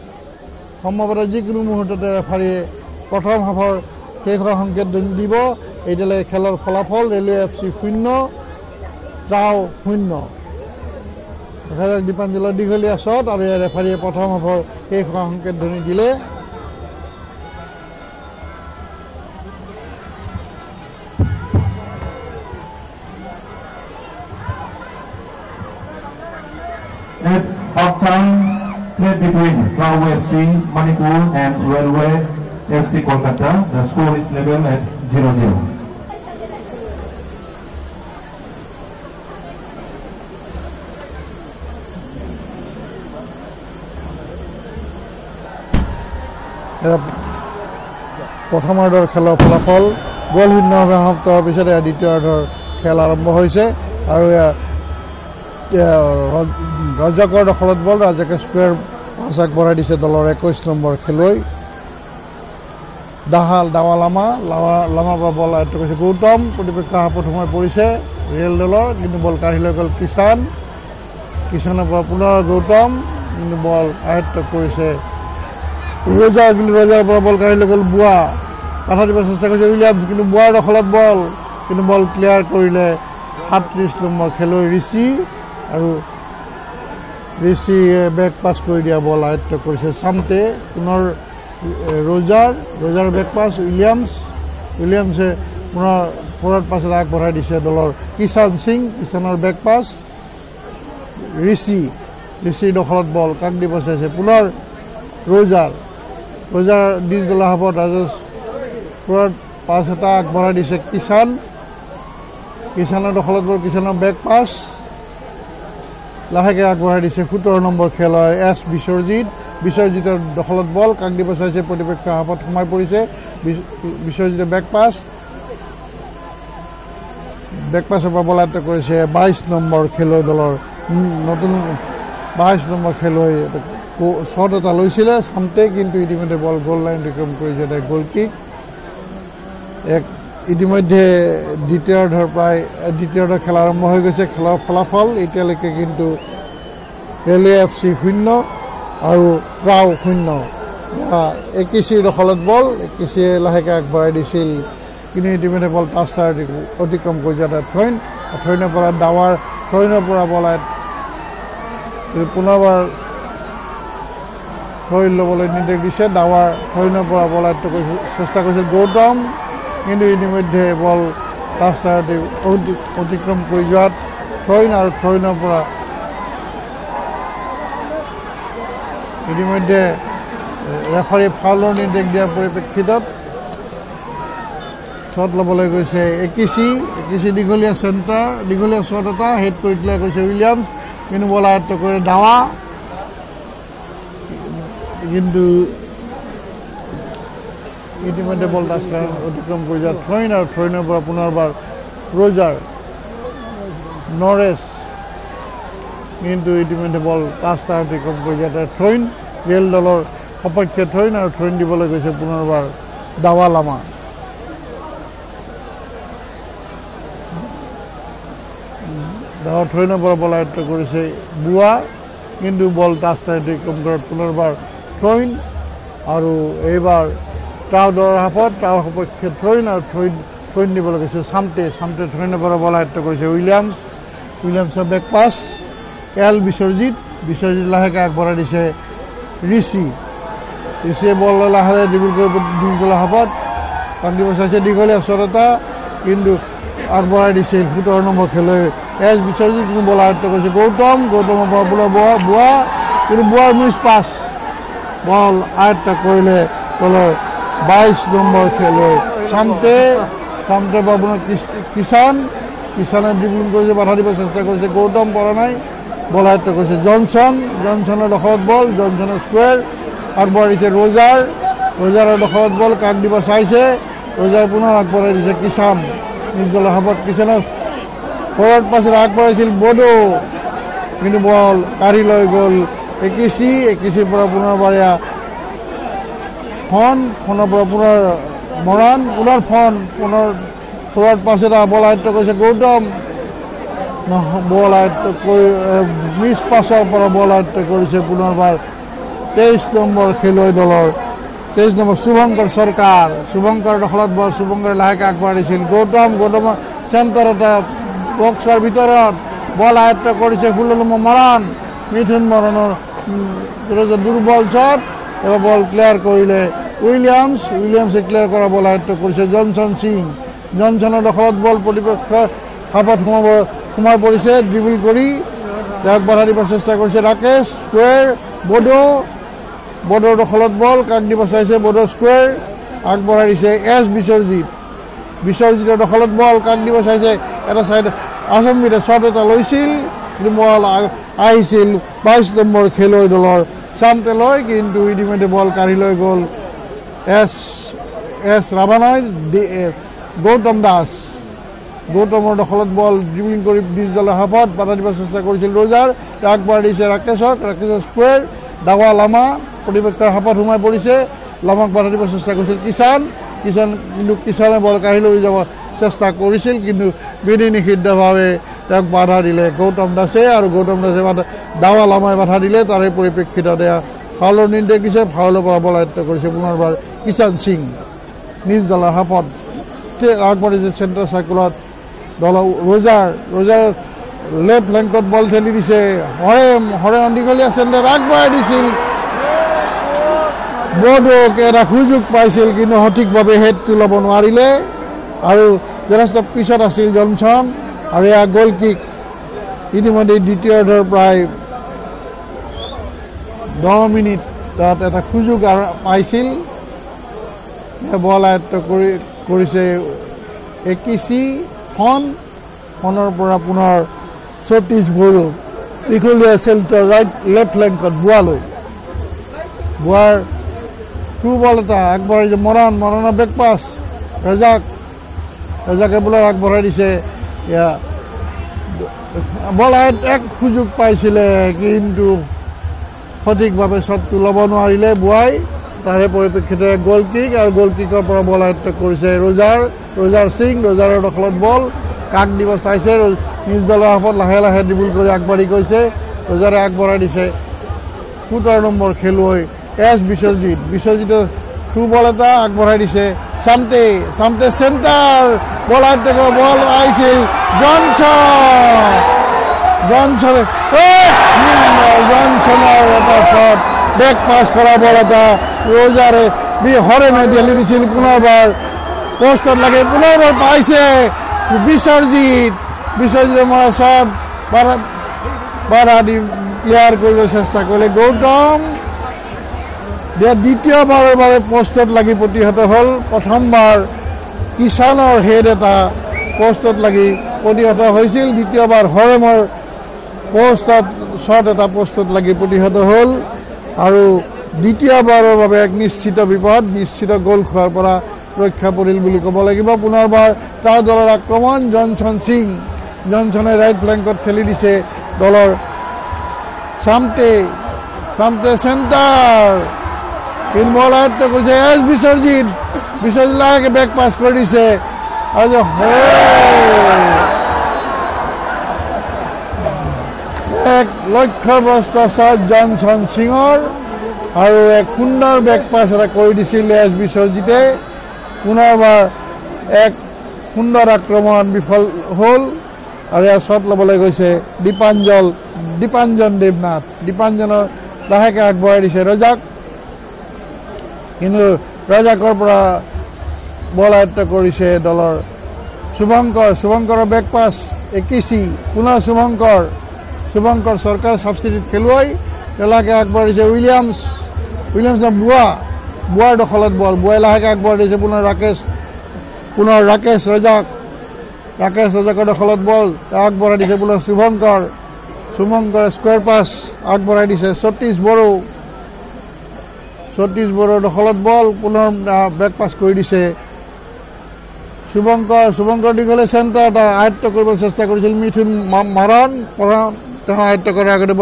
সম্ভৱতঃ যিকোনো মুহূৰ্ততে ৰেফাৰীয়ে প্ৰথম হাফৰ শেষৰ সংকেত দিব এতিয়ালৈকে খেলৰ ফলাফল ৰেলৱে FC 0 ট্ৰাও 0 দীপাঞ্জলৰ দীঘলীয়া শ্বট আৰু ৰেফাৰীয়ে প্ৰথম হাফৰ শেষৰ সংকেত ধ্বনি দিলে Half-time played between Trao FC Manipur and Railway FC Kolkata. The score is level at 0-0. প্ৰথমাৰ্ধৰ খেলৰ ফলাফল গ'লশূন্যভাৱে সমাপ্ত হোৱাৰ পিছতে দ্বিতীয়াৰ্ধৰ খেল আৰম্ভ হৈছে আৰু ৰাজাকৰ দখলত বল ৰাজাকে স্কোৱাৰ পাছ আগবঢ়াই দিছে দলৰ 21 নম্বৰ খেলুৱৈ লামাৰ পৰা বল আয়ত্ব কৰিছে গৌতম প্ৰতিপক্ষ হাপত সোমাই পৰিছে ৰেল দলৰ কিন্তু বল কাঢ়ি লৈ গ'ল কিষাণৰ পৰা পুনৰ গৌতম কিন্তু বল আয়ত্ব কৰিছে ৰজাৰ পৰা বল কাঢ়ি লৈ গ'ল বুৱা পাঠা দিব চেষ্টা কৰিছে উইলিয়ামছ কিন্তু বুৱাৰ দখলত বল কিন্তু বল ক্লিয়াৰ কৰিলে 37 নম্বৰ খেলুৱৈ ঋষি আৰু ঋষিয়ে বেক পাছ কৰি দিয়া বল আয়ত্ব কৰিছে চামতে পুনৰ ৰজাৰ বেক পাছ উইলিয়ামছে পুনৰ ফৰৱাৰ্ড পাছত আগবঢ়াই দিছে দলৰ কিষাণৰ বেক পাছ ঋষিৰ দখলত বল কাক দিব চাইছে পুনৰ ৰজাৰ ডিজ দলা হাবত ৰাজেশ ফৰৱাৰ্ড পাছ এটা আগবঢ়াই দিছে কিষাণৰ দখলত বল কিষাণৰ বেক পাছ লাহেকৈ আগবঢ়াই দিছে 17 নম্বৰ খেলুৱৈ এছ বিশ্বজিতৰ দখলত বল কাক দিব চাইছে প্ৰতিপক্ষ হাফত সোমাই পৰিছে বিশ্বজিতে বেক পাছৰ পৰা বল আয়ত্ব কৰিছে 22 নম্বৰ খেলুৱৈ দলৰ নতুন 22 নম্বৰ খেলুৱৈ শ্বট এটা লৈছিলে চামতে কিন্তু ইতিমধ্যে বল গ'ল লাইন অতিক্ৰম কৰিছে এটা গ'ল কিক ইতিমধ্যে দ্বিতীয়াৰ্ধৰ খেল আৰম্ভ হৈ গৈছে খেলৰ ফলাফল এতিয়ালৈকে কিন্তু ৰেলৱে FC 0 আৰু ট্ৰাও 0 একিচিৰ দখলত বল একিচিয়ে লাহেকৈ আগবঢ়াই দিছিল কিন্তু ইতিমধ্যে বল টাচটা অতিক্ৰম কৰিছে এটা থ্ৰইনৰ পৰা থ্ৰইনৰ পৰা বল পুনৰবাৰ থ্ৰইন ল'বলৈ নিৰ্দেশ দিছে থ্ৰইনৰ পৰা বল আয়ত্ব কৰিছে চেষ্টা কৰিছে গৌতম কিন্তু ইতিমধ্যে বল টাচটা অতিক্ৰম কৰি যোৱাত থ্ৰইনৰ পৰা ইতিমধ্যে ৰেফাৰী ফাউলৰ নিৰ্দেশ দিয়াৰ পৰিপ্ৰেক্ষিতত শ্বট ল'বলৈ গৈছে একিচি দীঘলীয়া শ্বট এটা হেড কৰি ক্লিয়াৰ কৰিছে উইলিয়ামছ কিন্তু বল আয়ত্ব কৰে দাৱা কিন্তু ইতিমধ্যে বল টাচটা অতিক্ৰম কৰি যোৱা থ্ৰইনৰ পৰা পুনৰবাৰ নৰেছ কিন্তু ইতিমধ্যে বল টাচটা অতিক্ৰম কৰি যোৱা থ্ৰইন ৰেল দলৰ সপক্ষে থ্ৰইন আৰু থ্ৰইন দিবলৈ গৈছে পুনৰবাৰ দাৱা লামা থ্ৰইনৰ পৰা বল আয়ত্ব কৰিছে বুৱা কিন্তু বল টাচটা অতিক্ৰম কৰাত পুনৰবাৰ থ্ৰইন আৰু এইবাৰ ট্ৰাও দলৰ হাফত ট্ৰাও সপক্ষে থ্ৰইন আৰু থ্ৰইন দিবলৈ গৈছে চামতে থ্ৰইনৰ পৰা বল আয়ত্ব কৰিছে উইলিয়ামছৰ বেক পাছ বিশ্বজিত লাহেকৈ আগবঢ়াই দিছে ঋষিয়ে বল লাহে ড্ৰিবল কৰি ডিজলা হাফত কাক দিব চাইছে দীঘলীয়া শ্বট এটা কিন্তু আগবঢ়াই দিছিল 17 নম্বৰ খেলুৱৈ এছ বিশ্বজিত কিন্তু বল আয়ত্ব কৰিছে গৌতমৰ পৰা পুনৰ বুৱা কিন্তু বুৱাৰ মিছ পাছ বল আয়ত্ব কৰিলে দলৰ 22 নম্বৰ খেলুৱৈ চামতে পৰা পুনৰ কিষাণে ড্ৰিবলিং কৰিছে বাধা দিব চেষ্টা কৰিছে গৌতম পৰা নাই বল আয়ত্ব কৰিছে জনছনৰ দখলত বল জনছনৰ স্কোৱাৰ আগবঢ়াই দিছে ৰজাৰৰ দখলত বল কাক দিব চাইছে ৰজাৰ পুনৰ আগবঢ়াই দিছে কিষাণ নিজ দলৰ হাবত কিষাণৰ ফৰৱাৰ্ড পাছত আগবঢ়াইছিল বডো কিন্তু বল কাঢ়ি লৈ গ'ল একিচিৰ পৰা পুনৰবাৰ ফোনৰ পৰা পুনৰ মৰাণ পুনৰ ফৰৱাৰ্ড পাছত বল আয়ত্ব কৰিছে গৌতম বল আয়ত্ব কৰি মিছ পাছৰ পৰা বল আয়ত্ব কৰিছে পুনৰবাৰ 23 নম্বৰ খেলুৱৈ দলৰ 23 নম্বৰ শুভংকৰ দখলত বল শুভংকৰে লাহেকৈ আগবঢ়াই দিছিল গৌতমৰ চেণ্টাৰ এটা বক্সৰ ভিতৰত বল আয়ত্ব কৰিছে 16 নম্বৰ মৰাণ মিথুন মৰাণৰ দুৰ্বল শ্বট এবাৰ বল ক্লিয়াৰ কৰিলে উইলিয়ামছে ক্লিয়াৰ কৰা বল আয়ত্ব কৰিছে জনছনৰ দখলত বল প্ৰতিপক্ষৰ হাফত সোমাই পৰিছে ড্ৰিবল কৰি তেওঁক বাধা দিব চেষ্টা কৰিছে ৰাকেশ স্কোৱাৰ বডোৰ দখলত বল কাক দিব চাইছে বডোৰ স্কোৱাৰ আগবঢ়াই দিছে এছ বিশ্বজিতৰ দখলত বল কাক দিব চাইছে এটা চাইড আচম্বিতে শ্বট এটা লৈছিল কিন্তু বল আহিছিল 22 নম্বৰ খেলুৱৈ দলৰ চামতে লৈ কিন্তু ইতিমধ্যে বল কাঢ়ি লৈ গ'ল এছ ৰাভানাই গৌতম দাস গৌতমৰ দখলত বল ড্ৰিবলিং কৰি নিজ দলৰ হাফত বাধা দিব চেষ্টা কৰিছিল ৰজাৰ আগবঢ়াই দিছে ৰাকেশৰ স্কোৱেৰ ডাৱা লামা প্ৰতিপক্ষৰ হাফত সোমাই পৰিছে লামাক বাধা দিব চেষ্টা কৰিছিল কিষাণ কিন্তু কিষাণে বল কাঢ়ি লৈ যাব চেষ্টা কৰিছিল কিন্তু বিধি নিষিদ্ধভাৱে তেওঁক বাধা দিলে গৌতম দাসে আৰু গৌতম দাসে ডাৱা লামাই বাধা দিলে তাৰে পৰিপ্ৰেক্ষিতত ফাউলৰ নিৰ্দেশ দিছে ফাউলৰ পৰা বল আয়ত্ব কৰিছে পুনৰবাৰ কিষাণ সিং নিজ দলৰ হাফত আগবাঢ়িছে চেণ্টাৰ চাৰ্কুলত দলৰ ৰজাৰ লেফ্ট ফ্লেংকত বল ঠেলি দিছে হৰে দীঘলীয়া চেণ্টাৰ আগবঢ়াই দিছিল বডোক এটা সুযোগ পাইছিল কিন্তু সঠিকভাৱে হেডটো ল'ব নোৱাৰিলে আৰু যথেষ্ট পিছত আছিল জনছন আৰু এয়া গ'ল কিক ইতিমধ্যে দ্বিতীয়াৰ্ধৰ প্ৰায় 10 মিনিট তাত এটা সুযোগ পাইছিল বল আয়ত্ব কৰিছে একিচি ফনৰ পৰা পুনৰ সতীশ বড়ো দীঘলীয়া চেণ্টাৰ লেফ্ট ফ্লেংকত বুৱাৰ থ্ৰু বল এটা আগবঢ়াইছে মৰাণৰ বেক পাছ ৰজাকে বলাৰ আগবঢ়াই দিছে বল এক সুযোগ পাইছিলে কিন্তু সঠিকভাৱে শ্বটটো ল'ব নোৱাৰিলে বুৱাই তাৰে পৰিপ্ৰেক্ষিতে গ'ল কিক আৰু গ'ল কিকৰ পৰা বল আয়ত্ব কৰিছে ৰজাৰ সিং ৰজাৰৰ দখলত বল কাক দিব চাইছে নিজ দলৰ হাফত লাহে লাহে ড্ৰিবল কৰি আগবাঢ়ি গৈছে ৰজাৰে আগবঢ়াই দিছে 17 নম্বৰ খেলুৱৈ এছ বিশ্বজিতে থ্ৰু বল এটা আগবঢ়াই দিছে চামটে চেণ্টাৰ বল আয়ত্ব কৰা বল আহিছিল জনছনৰ এটা শ্বট বেক পাছ কৰা বল এটা ৰজাৰে হৰেনে ঢেলি দিছিল পুনৰবাৰ পোষ্টত লাগে পুনৰবাৰ পাইছে বিশ্বজিতে মৰা শ্বট বাধা দি ক্লিয়াৰ কৰিবলৈ চেষ্টা কৰিলে গৌতম দ্বিতীয়বাৰৰ বাবে পোষ্টত লাগি প্ৰতিহত হ'ল প্ৰথমবাৰ কিষাণৰ হেড এটা পোষ্টত লাগি প্ৰতিহত হৈছিল দ্বিতীয়বাৰ হৰেমৰ পোষ্টত শ্বট এটা পোষ্টত লাগি প্ৰতিহত হ'ল আৰু দ্বিতীয়বাৰৰ বাবে এক নিশ্চিত বিপদ নিশ্চিত গ'ল খোৱাৰ পৰা ৰক্ষা পৰিল বুলি ক'ব লাগিব পুনৰবাৰ তাৰ দলৰ আক্ৰমণ জনছনে ৰাইট ফ্লেংকত ঠেলি দিছে দলৰ চামটে চেণ্টাৰ বল আয়ত্ব কৰিছে এছ বিশ্বজিত লাহেকে বেক পাছ কৰি দিছে আৰু এক লক্ষ্যভ্ৰষ্ট শ্বট জনছন সিঙৰ আৰু এক সুন্দৰ বেক পাছ এটা কৰি দিছিল এছ বিশ্বজিতে পুনৰবাৰ এক সুন্দৰ আক্ৰমণ বিফল হ'ল আৰু এয়া শ্বট ল'বলৈ গৈছে দীপাঞ্জন দেৱনাথ দীপাঞ্জনৰ লাহেকে আগবঢ়াই দিছে ৰজাক কিন্তু ৰজাকৰ পৰা বল আয়ত্ব কৰিছে দলৰ শুভঙ্কৰৰ বেক পাছ একিচি পুনৰ শুভঙ্কৰ চৰকাৰ ছাবষ্টিটিউট খেলুৱৈ লাহেকে আগবঢ়াইছে উইলিয়ামছ বুৱাৰ দখলত বল বুৱাই লাহেকে আগবঢ়াই দিছে পুনৰ ৰাকেশ ৰজাকৰ দখলত বল আগবঢ়াই দিছে পুনৰ শুভঙ্কৰ স্কোৱাৰ পাছ আগবঢ়াই দিছে সতীশ বড়োৰ দখলত বল পুনৰ বেক পাছ কৰি দিছে শুভঙ্কৰ দীঘলীয়া চেণ্টাৰ এটা আয়ত্ব কৰিবলৈ চেষ্টা কৰিছিল মিথুন মাৰণ তেওঁ আয়ত্ব কৰাৰ আগতে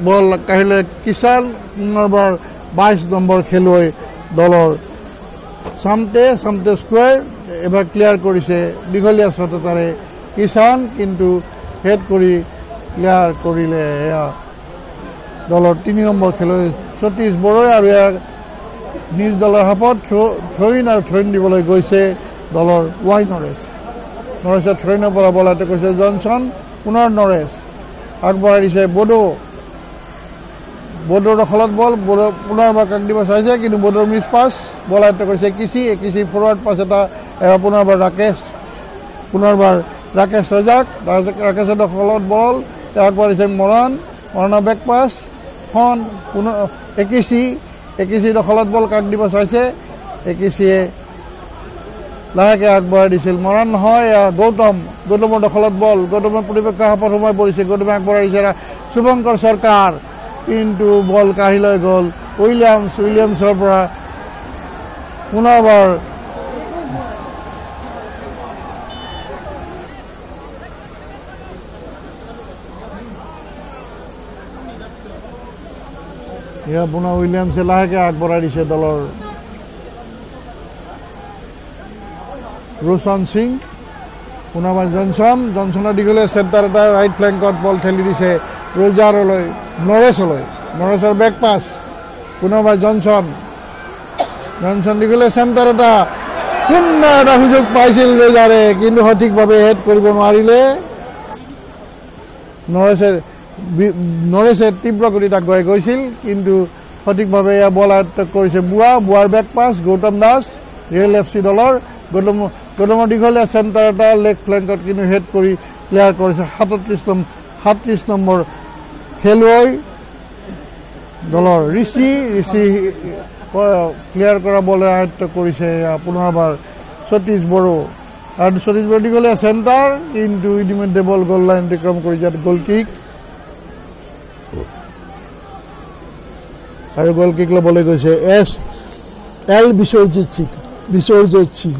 বল কাঢ়িলে কিষাণ পুনৰবাৰ 22 নম্বৰ খেলুৱৈ দলৰ চামটে স্কোৱাৰ এবাৰ ক্লিয়াৰ কৰিছে দীঘলীয়া শ্বট এটাৰে কিষাণ কিন্তু হেড কৰি ক্লিয়াৰ কৰিলে এয়া দলৰ 3 নম্বৰ খেলুৱৈ সতীশ বড়োই আৰু নিজ দলৰ হাফত থ্ৰইন দিবলৈ গৈছে দলৰ নৰেশৰ থ্ৰইনৰ পৰা বল আয়ত্ব কৰিছে জনছন পুনৰ নৰেশ আগবঢ়াই দিছে বডোৰ দখলত বল পুনৰবাৰ কাক দিব চাইছে কিন্তু বডোৰ মিছ পাছ বল আয়ত্ব কৰিছে একিচি ফৰৱাৰ্ড পাছ এটা পুনৰবাৰ ৰাকেশ ৰাকেশৰ দখলত বল আগবঢ়াইছে মৰাণৰ বেক পাছ পুনৰ একিচি দখলত বল কাক দিব চাইছে একিচিয়ে লাহেকে আগবঢ়াই দিছিল মৰাণ নহয় গৌতমৰ দখলত বল গৌতমৰ প্ৰতিপক্ষৰ হাফত সোমাই পৰিছে গৌতমে আগবঢ়াই দিছে শুভঙ্কৰ চৰকাৰ কিন্তু বল কাঢ়ি লৈ গ'ল উইলিয়ামছৰ পৰা পুনৰবাৰ পুনৰ উইলিয়ামছে লাহেকৈ আগবঢ়াই দিছে দলৰ ৰোশন সিং পুনৰবাৰ জনছনৰ দীঘলীয়া চেণ্টাৰ এটা ৰাইট ফ্লেংকত বল ঠেলি দিছে ৰজাৰলৈ নৰেছৰ বেক পাছ পুনৰবাৰ জনছন দীঘলীয়া চেণ্টাৰ এটা সুন্দৰ এটা সুযোগ পাইছিল ৰজাৰে কিন্তু সঠিকভাৱে হেড কৰিব নোৱাৰিলে নৰেছে তীব্ৰ গতিত আগুৱাই গৈছিল কিন্তু সঠিকভাৱে বল আয়ত্ত কৰিছে বুৱাৰ বেক পাছ গৌতম দাস ৰিয়েল FC দলৰ গৌতমৰ দীঘলীয়া চেণ্টাৰ এটা লেগ ফ্লেংকত কিন্তু হেড কৰি ক্লিয়াৰ কৰিছে 37 নম্বৰ খেলুৱৈ দলৰ ঋষি ক্লিয়াৰ কৰা বল আয়ত্ত কৰিছে পুনৰবাৰ সতীশ বড়ো আৰু সতীশ বড়ো দীঘলীয়া চেণ্টাৰ কিন্তু ইতিমধ্যে বল গল লাইন অতিক্ৰম কৰিছে গল কিক আৰু গল কিক ল'বলৈ গৈছে এল বিশ্বজিৎ সিং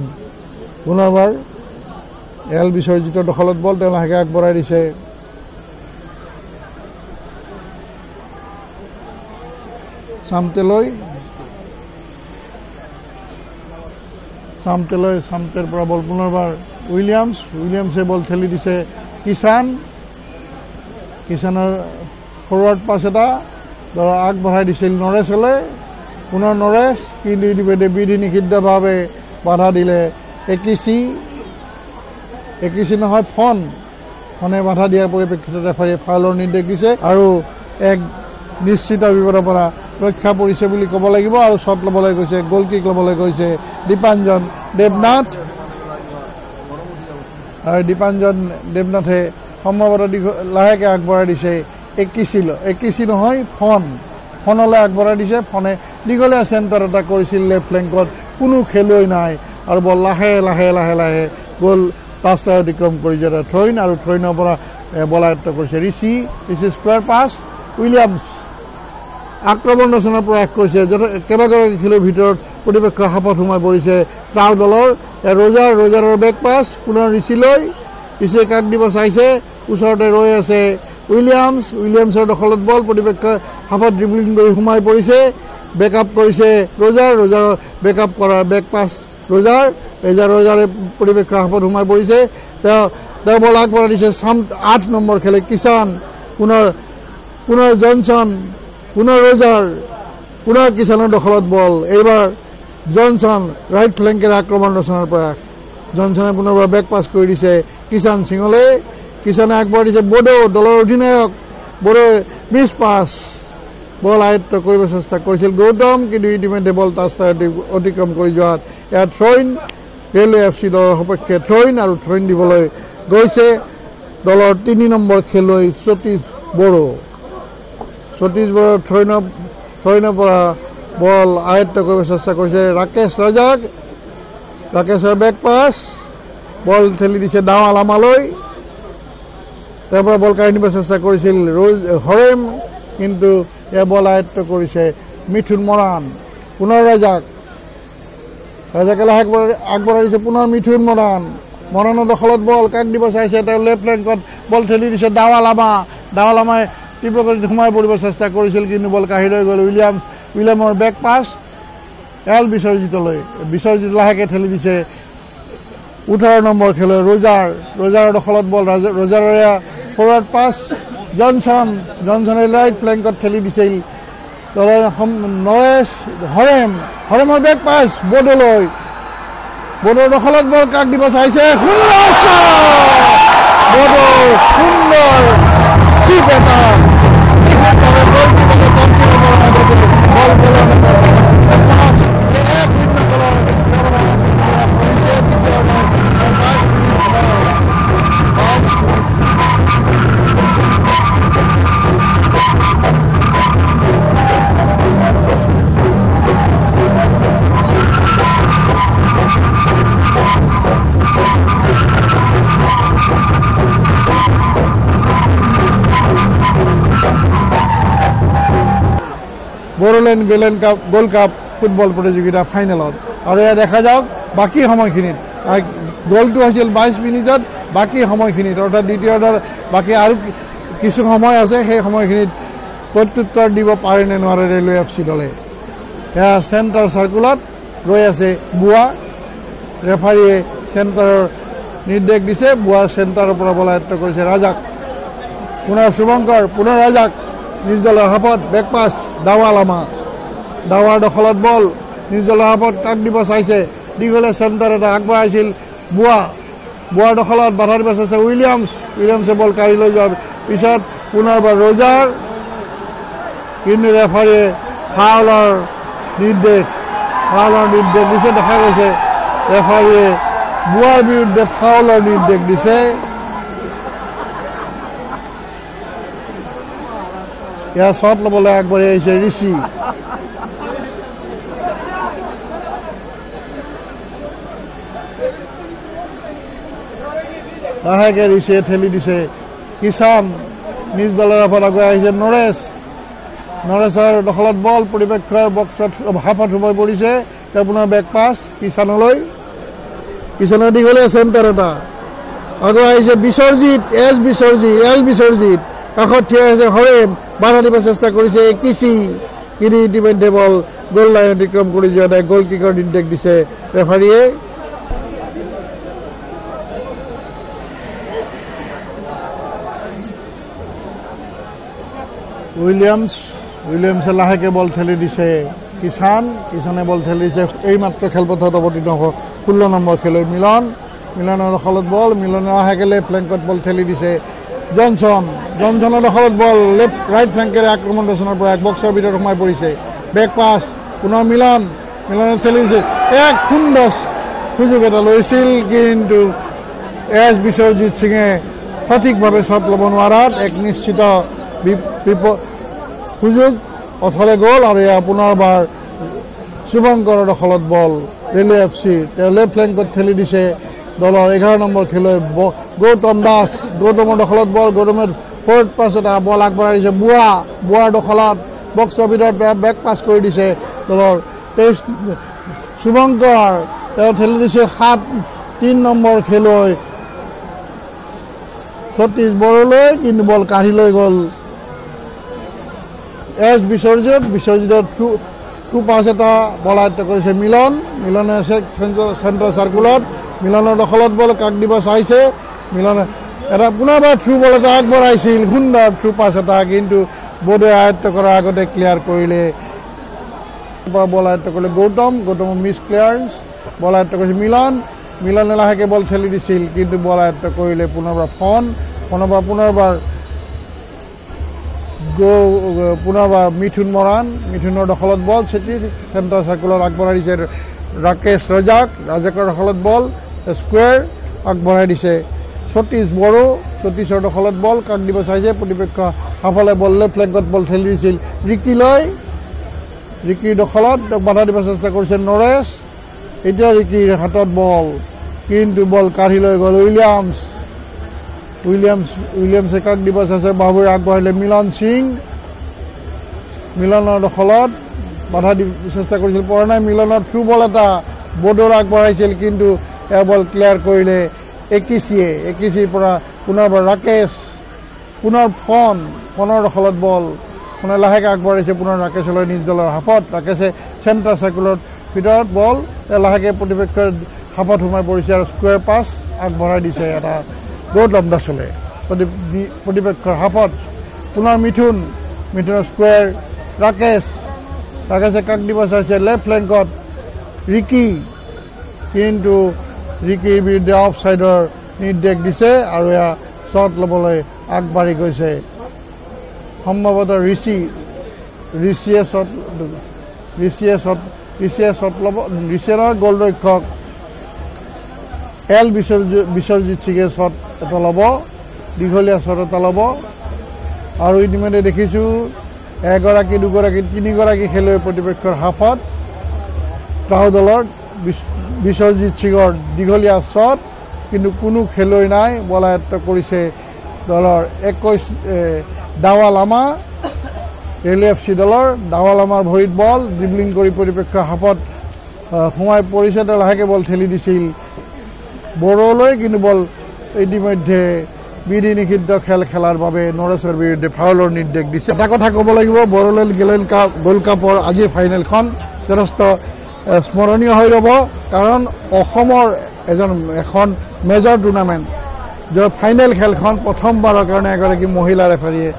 পুনৰবাৰ এল বিশ্বজিতৰ দখলত বল তেওঁ লাহেকৈ আগবঢ়াই দিছে চামতেৰ পৰা বল পুনৰবাৰ উইলিয়ামছে বল ঠেলি দিছে কিষাণৰ ফৰৱাৰ্ড পাছ এটা আগবঢ়াই দিছিল নৰেছলৈ পুনৰ নৰেছ কিন্তু ইতিমধ্যে বিধি নিষিদ্ধভাৱে বাধা দিলে একিচি নহয় ফনে বাধা দিয়াৰ পৰিপ্ৰেক্ষিতত ৰেফাৰীয়ে ফাউলৰ নিৰ্দেশ দিছে আৰু এক নিশ্চিত বিপদৰ পৰা ৰক্ষা পৰিছে বুলি ক'ব লাগিব আৰু শ্বট ল'বলৈ গৈছে গ'ল কিক ল'বলৈ গৈছে দীপাঞ্জন দেৱনাথ আৰু দীপাঞ্জন দেৱনাথে সম্ভৱতঃ লাহেকৈ আগবঢ়াই দিছে একিচি নহয় ফনলৈ আগবঢ়াই দিছে ফনে দীঘলীয়া চেণ্টাৰ এটা কৰিছিল লেফ্ট ফ্লেংকত কোনো খেলুৱৈ নাই আৰু বল লাহে গ'ল টাচটাৰ অতিক্ৰম কৰিছে থ্ৰইন আৰু থ্ৰইনৰ পৰা বল আয়ত্ত কৰিছে ঋষি স্কোৱাৰ পাছ উইলিয়ামছ আক্ৰমণ ৰচনাৰ প্ৰয়াস কৰিছে কেইবাগৰাকী খেলুৱৈৰ ভিতৰত প্ৰতিপক্ষ হাফত সোমাই পৰিছে প্ৰাউ দলৰ ৰজাৰৰ বেক পাছ পুনৰ ঋষিয়ে কাক দিব চাইছে ওচৰতে ৰৈ আছে উইলিয়ামছৰ দখলত বল প্ৰতিপক্ষ হাফত ড্ৰিবলিং কৰি সোমাই পৰিছে বেকআপ কৰিছে ৰজাৰৰ বেকআপ কৰাৰ বেক পাছ ৰজাৰে প্ৰতিপক্ষ হাফত সোমাই পৰিছে তেওঁ বল আগবঢ়াই দিছে 8 নম্বৰ খেলে কিষাণ পুনৰ জনছন পুনৰ পুনৰ কিষাণৰ দখলত বল এইবাৰ জনছন ৰাইট ফ্লেংকেৰে আক্ৰমণ ৰচনাৰ প্ৰয়াস জনছনে পুনৰবাৰ বেক পাছ কৰি দিছে কিষাণ সিঙলৈ কিষাণে আগবঢ়াই দিছে বড়ো দলৰ অধিনায়ক বড়োৱে 20 পাছ বল আয়ত্ত কৰিব চেষ্টা কৰিছিল গৌতম কিন্তু ইতিমধ্যে বল টাচটাৰ অতিক্ৰম কৰি যোৱাত ইয়াত থ্ৰইন ৰেলৱে FC দলৰ সপক্ষে থ্ৰইন আৰু থ্ৰইন দিবলৈ গৈছে দলৰ 3 নম্বৰ খেলুৱৈ সতীশ বড়ো থ্ৰইনৰ পৰা বল আয়ত্ত কৰিব চেষ্টা কৰিছে ৰাকেশৰ বেক পাছ বল ঠেলি দিছে দাৱাল আমালৈ তাৰ পৰা বল কাঢ়ি নিব চেষ্টা কৰিছিল হৰেম কিন্তু এয়া বল আয়ত্ত কৰিছে মিথুন মৰাণ পুনৰ ৰাজাকে লাহে আগবঢ়াই দিছে পুনৰ মিথুন মৰাণৰ দখলত বল কাক দিব চাইছে তেওঁ লেফ্ট ফ্লেংকত বল ঠেলি দিছে দাৱালামাই তীব্ৰ গতিত সোমাই পৰিব চেষ্টা কৰিছিল কিন্তু বল কাঢ়ি লৈ গ'ল উইলিয়ামৰ বেক পাছ এল বিশ্বজিৎ লাহেকৈ ঠেলি দিছে 18 নম্বৰ খেলুৱৈ ৰজাৰৰ দখলত বল ৰজাৰৰে ফৰৱাৰ্ড পাছ জনছনে ৰাইট ফ্লেংকত ঠেলি দিছিল দলৰ হৰেমৰ বেক পাছ বড়োৰ দখলত বল কাক দিব চাইছে সুন্দৰ চিপ এটা বড়োলেণ্ড গোল্ড কাপ ফুটবল প্ৰতিযোগিতা ফাইনেলত আৰু এয়া দেখা যাওক বাকী সময়খিনিত গ'লটো হৈছিল 22 মিনিটত বাকী সময়খিনিত অৰ্থাৎ দ্বিতীয়ৰ বাকী আৰু কিছু সময় আছে সেই সময়খিনিত প্ৰত্যুত্তৰ দিব পাৰে নে নোৱাৰে ৰেলৱে FC দলে এয়া চেণ্টাৰ চাৰ্কুলত ৰৈ আছে বুৱা ৰেফাৰীয়ে চেণ্টাৰৰ নিৰ্দেশ দিছে বুৱাৰ চেণ্টাৰৰ পৰা বল আয়ত্ব কৰিছে ৰাজাক পুনৰ শুভংকৰ পুনৰ ৰাজাক নিজ দলৰ হাফত বেক পাছ দাৱাৰ দখলত বল নিজ দলৰ হাফত কাক দিব চাইছে দীঘলে চেণ্টাৰ এটা আগবঢ়াইছিল বুৱাৰ দখলত বাধা দিব চাইছে উইলিয়ামছে বল কাঢ়ি লৈ যোৱাৰ পিছত পুনৰবাৰ ৰজাৰ কিন্তু ৰেফাৰীয়ে ফাউলৰ নিৰ্দেশ দিছে দেখা গৈছে ৰেফাৰীয়ে বুৱাৰ বিৰুদ্ধে ফাউলৰ নিৰ্দেশ দিছে ইয়াৰ শ্বট ল'বলৈ আগবাঢ়ি আহিছে ঋষি লাহেকে ঋষিয়ে ঠেলি দিছে কিষাণ নিজ দলৰ হাফত আগুৱাই আহিছে নৰেশৰ দখলত বল পৰিপেক্ষৰ বক্সত হাফত সোমাই পৰিছে তেওঁ পুনৰ বেক পাছ কিষাণলৈ দীঘলীয়া চেণ্টাৰ এটা আগুৱাই আহিছে বিশ্বজিৎ কাষত থিয় হৈছে হৰেণ বাধা দিব চেষ্টা কৰিছে কিন্তু ইতিমধ্যে বল গ'ল লাইন অতিক্ৰম কৰি যোৱা গ'ল কিকৰ নিৰ্দেশ দিছে ৰেফাৰীয়ে উইলিয়ামছে লাহেকে বল ঠেলি দিছে কিষাণে বল ঠেলি দিছে এইমাত্ৰ খেলপথাৰত অৱতীৰ্ণ 16 নম্বৰ খেলুৱৈ মিলনৰ দখলত বল মিলনে লাহেকে লেফ্ট ফ্লেংকত বল ঠেলি দিছে জনছনৰ দখলত বল ৰাইট ফ্লেংকেৰে আক্ৰমণ ৰচনাৰ পৰা এক বক্সৰ ভিতৰত সোমাই পৰিছে বেক পাছ পুনৰ মিলনে ঠেলি দিছে এক সুন্দৰ সুযোগ এটা লৈছিল কিন্তু বিশ্বজিৎ সিঙে সঠিকভাৱে শ্বট ল'ব নোৱাৰাত এক নিশ্চিত সুযোগ অথলে গ'ল আৰু এয়া পুনৰবাৰ শুভংকৰৰ দখলত বল ৰেলৱে FC তেওঁ লেফ্ট ফ্লেংকত ঠেলি দিছে দলৰ 11 নম্বৰ খেলুৱৈ গৌতমৰ দখলত বল গৌতমৰ ফ'ৰ্ড পাছ এটা বল আগবঢ়াই দিছে বুৱাৰ দখলত বক্সৰ ভিতৰত বেক পাছ কৰি দিছে দলৰ 23 শুভংকৰ তেওঁ ঠেলি দিছে 3 নম্বৰ খেলুৱৈ সতীশ বড়োলৈ কিন্তু বল কাঢ়ি লৈ গ'ল বিশ্বজিতৰ থ্ৰু পাছ এটা বল আয়ত্ব কৰিছে মিলনে চেণ্টাৰ চাৰ্কুলত মিলনৰ দখলত বল কাক দিব চাইছে মিলনে এটা পুনৰবাৰ থ্ৰু বল এটা আগবঢ়াইছিল সুন্দৰ থ্ৰু পাছ এটা কিন্তু বোৰ্ডে আয়ত্ব কৰাৰ আগতে ক্লিয়াৰ কৰিলে বল আয়ত্ব কৰিলে গৌতমৰ মিছ ক্লিয়াৰেঞ্চ বল আয়ত্ব কৰিছে মিলনে লাহেকে বল ঠেলি দিছিল কিন্তু বল আয়ত্ব কৰিলে পুনৰবাৰ পুনৰবাৰ মিথুনৰ দখলত বল চেণ্টাৰ চাৰ্কুলত আগবঢ়াই দিছে ৰাজাকৰ দখলত বল স্কুৱেৰ আগবঢ়াই দিছে সতীশৰ দখলত বল কাক দিব চাইছে প্ৰতিপক্ষ হাফলে বল লেফ্ট ফ্লেংকত বল ঠেলি দিছিল ৰিকিৰ দখলত বাধা দিব চেষ্টা কৰিছে নৰেশ এতিয়া ৰিকিৰ হাতত বল কিন্তু বল কাঢ়ি লৈ গ'ল উইলিয়ামছে কাক দিব চাইছে বাবুৰে আগবঢ়াইলে মিলনৰ দখলত বাধা দিব চেষ্টা কৰিছিল পৰা নাই মিলনৰ থ্ৰু বল এটা বৰ্ডৰ আগবঢ়াইছিল কিন্তু এয়া বল ক্লিয়াৰ কৰিলে একিচিৰ পৰা পুনৰবাৰ ৰাকেশ ফোনৰ দখলত বল পুনৰ লাহেকে আগবঢ়াইছে পুনৰ ৰাকেশলৈ নিজ দলৰ হাফত ৰাকেশে চেণ্টাৰ চাৰ্কুলৰ ভিতৰত বল লাহেকে প্ৰতিপক্ষৰ হাফত সোমাই পৰিছে আৰু স্কুৱেৰ পাছ আগবঢ়াই দিছে এটা গৌতম দাসলে প্ৰতিপক্ষৰ হাফত পুনৰ মিথুনৰ স্কুৱেৰ ৰাকেশে কাক দিব চাইছে লেফ্ট ফ্লেংকত কিন্তু ৰিকিৰ বিৰুদ্ধে অফ ছাইডৰ নিৰ্দেশ দিছে আৰু এয়া শ্বট ল'বলৈ আগবাঢ়ি গৈছে সম্ভৱতঃ ঋষিয়ে শ্বট ল'ব ঋষিয়ে নহয় গ'লৰক্ষক বিশ্বজিৎ সিঙে শ্বট এটা ল'ব দীঘলীয়া শ্বট এটা ল'ব আৰু ইতিমধ্যে দেখিছোঁ 1 গৰাকী 2 গৰাকী 3 গৰাকী খেলুৱৈ প্ৰতিপক্ষৰ হাফত ট্ৰাউ দলৰ বিশ্বজিৎ সিঙৰ দীঘলীয়া শ্বট কিন্তু কোনো খেলুৱৈ নাই বল আয়ত্ব কৰিছে দলৰ 21 দাৱালামা ৰেলৱে FC দলৰ দাৱালামাৰ ভৰিত বল ড্ৰিবলিং কৰি প্ৰতিপক্ষৰ হাফত সোমাই পৰিছে তেওঁ লাহেকৈ বল ঠেলি দিছিল বড়োলৈ কিন্তু বল ইতিমধ্যে বিধি নিষিদ্ধ খেল খেলাৰ বাবে নৰেশৰ বিৰুদ্ধে ফাউলৰ নিৰ্দেশ দিছে এটা কথা ক'ব লাগিব বড়োলেণ্ড গোল্ড কাপৰ আজিৰ ফাইনেলখন যথেষ্ট স্মৰণীয় হৈ ৰ'ব কাৰণ অসমৰ এখন মেজৰ টুৰ্ণামেণ্ট য'ত ফাইনেল খেলখন প্ৰথমবাৰৰ কাৰণে এগৰাকী মহিলা ৰেফাৰীয়ে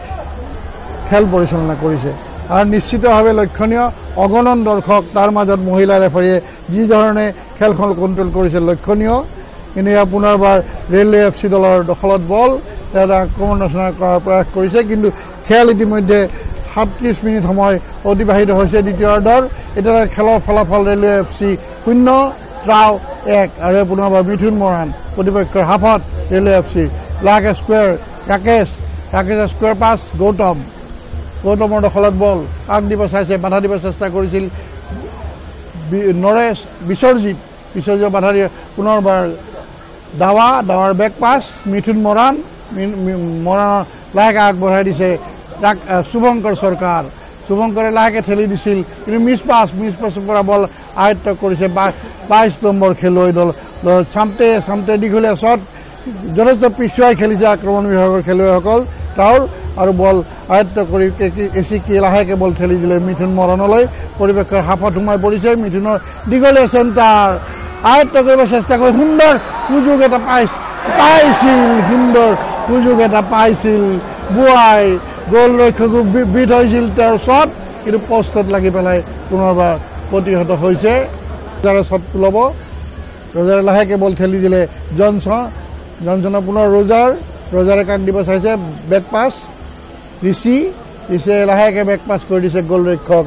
খেল পৰিচালনা কৰিছে আৰু নিশ্চিতভাৱে লক্ষণীয় অগণন দৰ্শক তাৰ মাজত মহিলা ৰেফাৰীয়ে যিধৰণে খেলখন কণ্ট্ৰল কৰিছে লক্ষণীয় কিন্তু ইয়াৰ পুনৰবাৰ ৰেলৱে FC দলৰ দখলত বল এটা আক্ৰমণ ৰচনা কৰাৰ প্ৰয়াস কৰিছে কিন্তু খেল ইতিমধ্যে 37 মিনিট সময় অতিবাহিত হৈছে দ্বিতীয়াৰ্ধৰ এতিয়া খেলৰ ফলাফল ৰেলৱে FC 0 ট্ৰাও 1 আৰু পুনৰবাৰ মিথুন মৰাণ প্ৰতিপক্ষৰ হাফত ৰেলৱে FC লাকে স্কোৱাৰ ৰাকেশ স্কোৱাৰ পাছ গৌতমৰ দখলত বল কাক দিব চাইছে বাধা দিব চেষ্টা কৰিছিল নৰেশ বিশ্বজিৎ বাধা দিয়ে পুনৰবাৰ দাৱাৰ বেক পাছ মিথুন মৰাণৰ লাহেকৈ আগবঢ়াই দিছে শুভঙ্কৰ চৰকাৰ শুভঙ্কৰে লাহেকৈ ঠেলি দিছিল কিন্তু মিছ পাছৰ পৰা বল আয়ত্ব কৰিছে 22 নম্বৰ খেলুৱৈ দল চামটে দীঘলীয়া শ্বট যথেষ্ট পিছুৱাই খেলিছে আক্ৰমণ বিভাগৰ খেলুৱৈসকল টাউৰ আৰু বল আয়ত্ব কৰি এচিকি লাহেকৈ বল ঠেলি দিলে মিথুন মৰাণলৈ পৰিৱেশৰ হাফত সোমাই পৰিছে মিথুনৰ দীঘলীয়া চেণ্টাৰ আয়ত্ব কৰিব চেষ্টা কৰি সুন্দৰ সুযোগ এটা পাইছিল বুৱাই গোল ৰক্ষকো বিট হৈছিল তেওঁৰ শ্বট কিন্তু পষ্টত লাগি পেলাই পুনৰবাৰ প্ৰতিহত হৈছে ৰজাৰে শ্বটটো ল'ব ৰজাৰে লাহেকৈ বল ঠেলি দিলে জনছনৰ পুনৰ ৰজাৰে কাক দিব চাইছে বেক পাছ ঋষিয়ে লাহেকৈ বেক পাছ কৰি দিছে গোল ৰক্ষক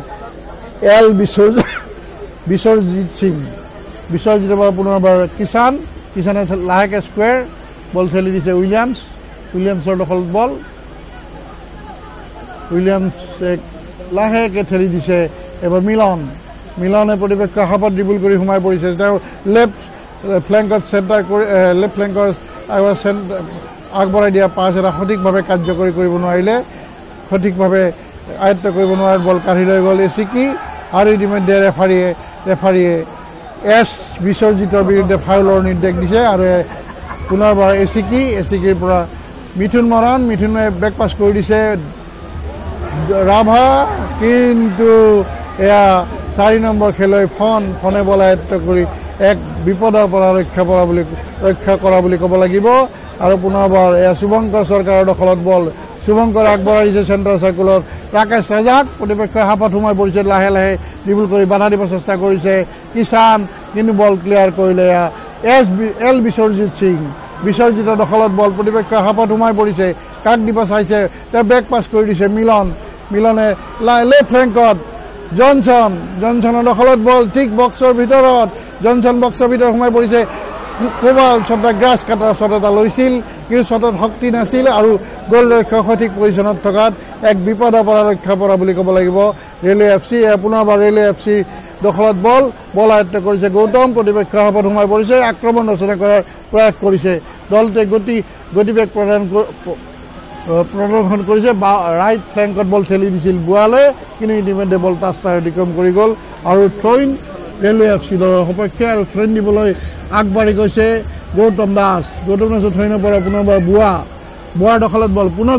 বিশ্বজিতৰ পৰা পুনৰবাৰ কিষাণে লাহেকৈ স্কোৱাৰ বল ঠেলি দিছে উইলিয়ামছৰ দখলত বল উইলিয়ামছে লাহেকৈ ঠেলি দিছে এবাৰ মিলনে প্ৰতিপক্ষৰ হাফত ড্ৰিবল কৰি সোমাই পৰিছে তেওঁ লেফ্ট ফ্লেংকত আগবঢ়াই দিয়া পাছ এটা সঠিকভাৱে কাৰ্যকৰী কৰিব নোৱাৰিলে সঠিকভাৱে আয়ত্ব কৰিব নোৱাৰাৰ বল কাঢ়ি লৈ গ'ল এচিকি আৰু ইতিমধ্যে ৰেফাৰীয়ে বিশ্বজিতৰ বিৰুদ্ধে ফাউলৰ নিৰ্দেশ দিছে আৰু পুনৰবাৰ এচিকিৰ পৰা মিথুনে বেক পাছ কৰি দিছে ৰাভা কিন্তু এয়া 4 নম্বৰ খেলুৱৈ ফনে বল আয়ত্ব কৰি এক বিপদৰ পৰা ৰক্ষা কৰা বুলি ক'ব লাগিব আৰু পুনৰবাৰ এয়া শুভঙ্কৰ চৰকাৰৰ দখলত বল শুভঙ্কৰে আগবঢ়াই দিছে চেণ্টাৰ চাৰ্কুলত ৰাকেশ ৰাজাক প্ৰতিপক্ষৰ হাফত সোমাই পৰিছে লাহে ড্ৰিবল কৰি বাধা দিব চেষ্টা কৰিছে কিষাণ কিন্তু বল ক্লিয়াৰ কৰিলে বিশ্বজিতৰ দখলত বল প্ৰতিপক্ষৰ হাফত সোমাই পৰিছে কাক দিব চাইছে তেওঁ বেক পাছ কৰি দিছে মিলনে লেফ্ট ফ্লেংকত জনছনৰ দখলত বল ঠিক বক্সৰ ভিতৰত সোমাই পৰিছে কোবাল শ্বটত গ্ৰাছ কাটাৰ শ্বট এটা লৈছিল কিন্তু শ্বটত শক্তি নাছিল আৰু গোল ৰক্ষক সঠিক পজিশ্যনত থকাত এক বিপদৰ পৰা ৰক্ষা পৰা বুলি ক'ব লাগিব ৰেলৱে FC পুনৰবাৰ ৰেলৱে FC দখলত বল আয়ত্ব কৰিছে গৌতম প্ৰতিপক্ষৰ হাফত সোমাই পৰিছে আক্ৰমণ ৰচনা কৰাৰ প্ৰয়াস কৰিছে দলটোৱে গতিবেগ প্ৰদৰ্শন কৰিছে ৰাইট ফ্লেংকত বল ঠেলি দিছিল বুৱালৈ কিন্তু ইতিমধ্যে বল টাচটা অতিক্ৰম কৰি গ'ল আৰু থ্ৰইন ৰেলৱে FC দলৰ সপক্ষে আৰু থ্ৰইন দিবলৈ আগবাঢ়ি গৈছে গৌতম দাসৰ থ্ৰইনৰ পৰা পুনৰবাৰ বুৱাৰ দখলত বল পুনৰ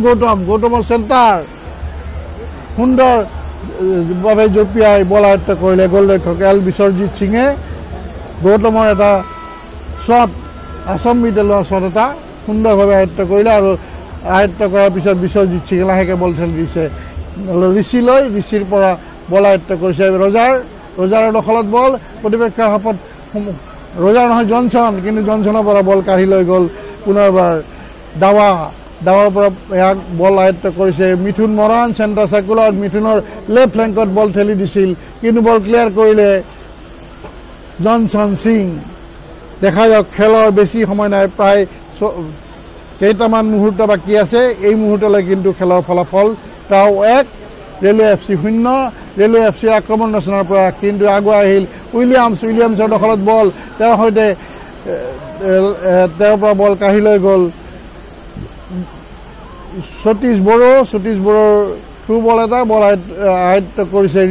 গৌতমৰ চেণ্টাৰ সুন্দৰভাৱে জঁপিয়াই বল আয়ত্ব কৰিলে গোল ৰক্ষক বিশ্বজিৎ সিঙে গৌতমৰ এটা শ্বট আচম্বিতে লোৱা শ্বট এটা সুন্দৰভাৱে আয়ত্ব কৰিলে আৰু আয়ত্ব কৰাৰ পিছত বিশ্বজিৎ সিঙে লাহেকৈ বল ঠেলি দিছে ঋষিৰ পৰা বল আয়ত্ব কৰিছে ৰজাৰৰ দখলত বল প্ৰতিপক্ষৰ হাফত ৰজাৰ নহয় কিন্তু জনছনৰ পৰা বল কাঢ়ি লৈ গ'ল পুনৰবাৰ দাৱাৰ পৰা ইয়াক বল আয়ত্ব কৰিছে মিথুন মৰাণ চেণ্টাৰ চাৰ্কুলত মিথুনৰ লেফ্ট ফ্লেংকত বল ঠেলি দিছিল কিন্তু বল ক্লিয়াৰ কৰিলে জনছন সিং দেখা যাওক খেলৰ বেছি সময় নাই প্ৰায় কেইটামান মুহূৰ্ত বাকী আছে এই মুহূৰ্তলৈ কিন্তু খেলৰ ফলাফল ট্ৰাও 1 ৰেলৱে FC 0 ৰেলৱে FC আক্ৰমণ ৰচনাৰ পৰা কিন্তু আগুৱাই আহিল উইলিয়ামছৰ দখলত বল তেওঁৰ সৈতে তেওঁৰ পৰা বল কাঢ়ি লৈ গ'ল সতীশ বড়োৰ থ্ৰু বল এটা বল আয়ত্ব কৰিছে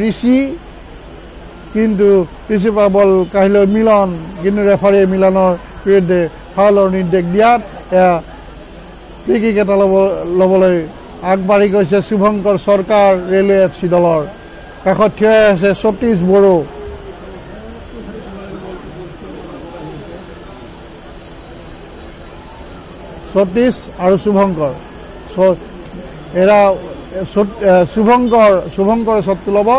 কিন্তু ৰিচিভাৰ বল কাঢ়িলৈ মিলন কিন্তু ৰেফাৰীয়ে মিলনৰ বিৰুদ্ধে ফাউলৰ নিৰ্দেশ দিয়াত ফ্ৰী কিক এটা ল'বলৈ আগবাঢ়ি গৈছে শুভঙ্কৰ চৰকাৰ ৰেলৱে FC দলৰ কাষত থিয় হৈ আছে সতীশ বড়ো সতীশ আৰু শুভঙ্কৰ এৰা শুভঙ্কৰে শ্বটটো ল'ব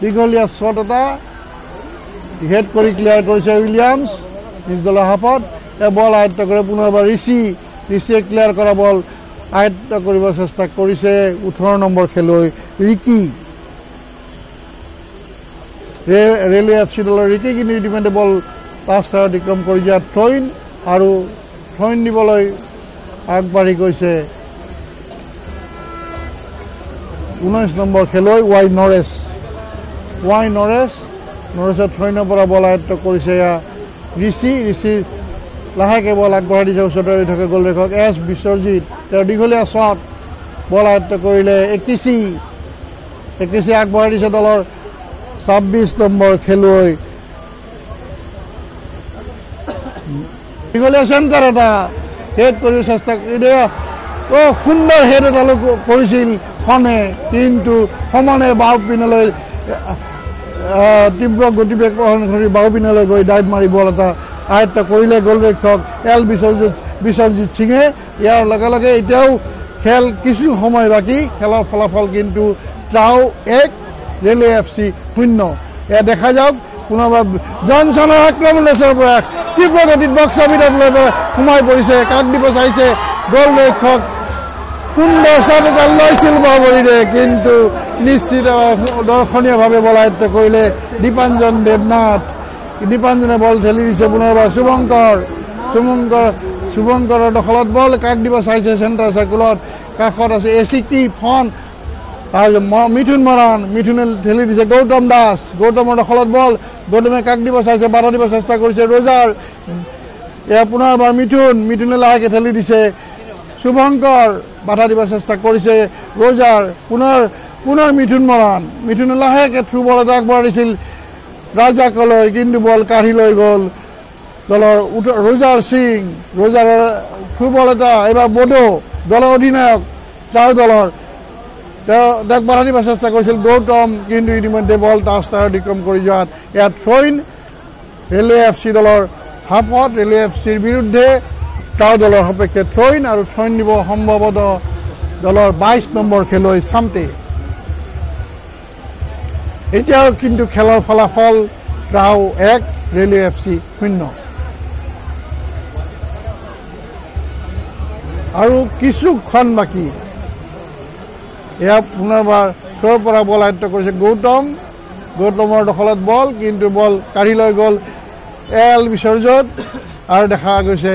দীঘলীয়া শ্বট এটা হেড কৰি ক্লিয়াৰ কৰিছে উইলিয়ামছ নিজ দলৰ হাফত বল আয়ত্ত কৰে পুনৰবাৰ ঋষিয়ে ক্লিয়াৰ কৰা বল আয়ত্ত কৰিব চেষ্টা কৰিছে 18 নম্বৰ খেলুৱৈ ৰিকি ৰেলৱে FC দলৰ ৰিকি কিন্তু ইতিমধ্যে বল টাচাৰ অতিক্ৰম কৰি যোৱা থ্ৰইন আৰু থ্ৰইন দিবলৈ আগবাঢ়ি গৈছে 19 নম্বৰ খেলুৱৈ নৰেশৰ থ্ৰইনৰ পৰা বল আয়ত্ত কৰিছে ঋষিৰ লাহেকে বল আগবঢ়াই দিছে ওচৰতে ৰৈ থকা গ'লৰক্ষক এছ বিশ্বজিৎ তেওঁৰ দীঘলীয়া শ্বট বল আয়ত্ত কৰিলে 21 আগবঢ়াই দিছে দলৰ 26 নম্বৰ খেলুৱৈ দীঘলীয়া চেণ্টাৰ এটা হেড কৰিব চেষ্টা সুন্দৰ হেড এটা কৰিছিল খনে কিন্তু সমানে বাওঁ পিনলৈ তীব্ৰ গতিবেগ প্ৰদান কৰি বাওঁ পিনলৈ গৈ ডাইভ মাৰি বল এটা আয়ত্ত কৰিলে গ'লৰক্ষক এল বিশ্বজিৎ সিঙে ইয়াৰ লগে লগে এতিয়াও খেল কিছু সময় বাকী খেলৰ ফলাফল কিন্তু ট্ৰাউ 1 ৰেলৱে FC 0 এয়া দেখা যাওক পুনৰবাৰ জনছনৰ আক্ৰমণৰ প্ৰয়াস তীব্ৰ গতিত বক্সৰ ভিতৰত সোমাই পৰিছে কাক দিব চাইছে গ'লৰক্ষক সুন্দৰ শ্বট এটা লৈছিল বাবৰিৰে কিন্তু নিশ্চিত দৰ্শনীয়ভাৱে বল আয়ত্ত কৰিলে দীপাঞ্জনে বল ঠেলি দিছে পুনৰবাৰ শুভঙ্কৰৰ দখলত বল কাক দিব চাইছে চেণ্টাৰ চাৰ্কুলত কাষত আছে এচিটি ফন আৰু মিথুনে ঠেলি দিছে গৌতমৰ দখলত বল গৌতমে কাক দিব চাইছে বাধা দিব চেষ্টা কৰিছে ৰজাৰ এয়া পুনৰবাৰ মিথুনে লাহেকে ঠেলি দিছে শুভঙ্কৰ বাধা দিব চেষ্টা কৰিছে ৰজাৰ পুনৰ মিথুনে লাহেকে থ্ৰু বল এটা আগবঢ়াইছিল ৰাজাকলৈ কিন্তু বল কাঢ়ি লৈ গ'ল দলৰ ৰজাৰ থ্ৰু বল এটা এইবাৰ বডো দলৰ অধিনায়ক ট্ৰাউ দলৰ তেওঁক বাধা দিব চেষ্টা কৰিছিল গৌতম কিন্তু ইতিমধ্যে বল টাচাৰ অতিক্ৰম কৰি যোৱাত ইয়াত থ্ৰইন ৰেলৱে FC দলৰ হাফত ৰেলৱে FCৰ বিৰুদ্ধে ট্ৰাউ দলৰ সপক্ষে থ্ৰইন আৰু থ্ৰইন দিব সম্ভৱতঃ দলৰ 22 নম্বৰ খেলুৱৈ চামতে এতিয়াও কিন্তু খেলৰ ফলাফল ট্ৰাউ 1 ৰেলৱে FC 0 আৰু কিছুক্ষণ বাকী এয়া পুনৰবাৰ থ্ৰৰ পৰা বল আয়ত্ত কৰিছে গৌতমৰ দখলত বল কিন্তু বল কাঢ়ি লৈ গ'ল এল বিশ্বজিৎ আৰু দেখা গৈছে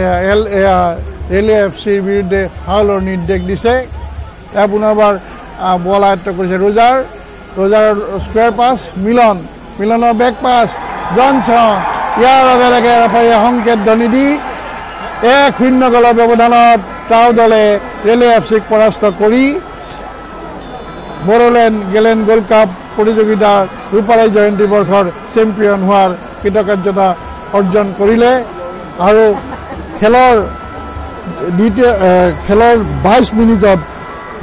ৰেলৱে FCৰ বিৰুদ্ধে ফাউলৰ নিৰ্দেশ দিছে এয়া পুনৰবাৰ বল আয়ত্ত কৰিছে ৰজাৰৰ স্কুৱেৰ পাছ মিলনৰ বেক পাছ জনছন ইয়াৰ লগে লগে ৰেফাৰীয়ে সংকেত ধ্বনি দি 1-0 গ'লৰ ব্যৱধানত ট্ৰাউ দলে ৰেলৱে FCক পৰাস্ত কৰি বড়োলেণ্ড গেলেণ্ড গোল্ড কাপ প্ৰতিযোগিতাৰ ৰূপালী জয়ন্তী বৰ্ষৰ চেম্পিয়ন হোৱাৰ কৃতকাৰ্যতা অৰ্জন কৰিলে আৰু খেলৰ 22 মিনিটত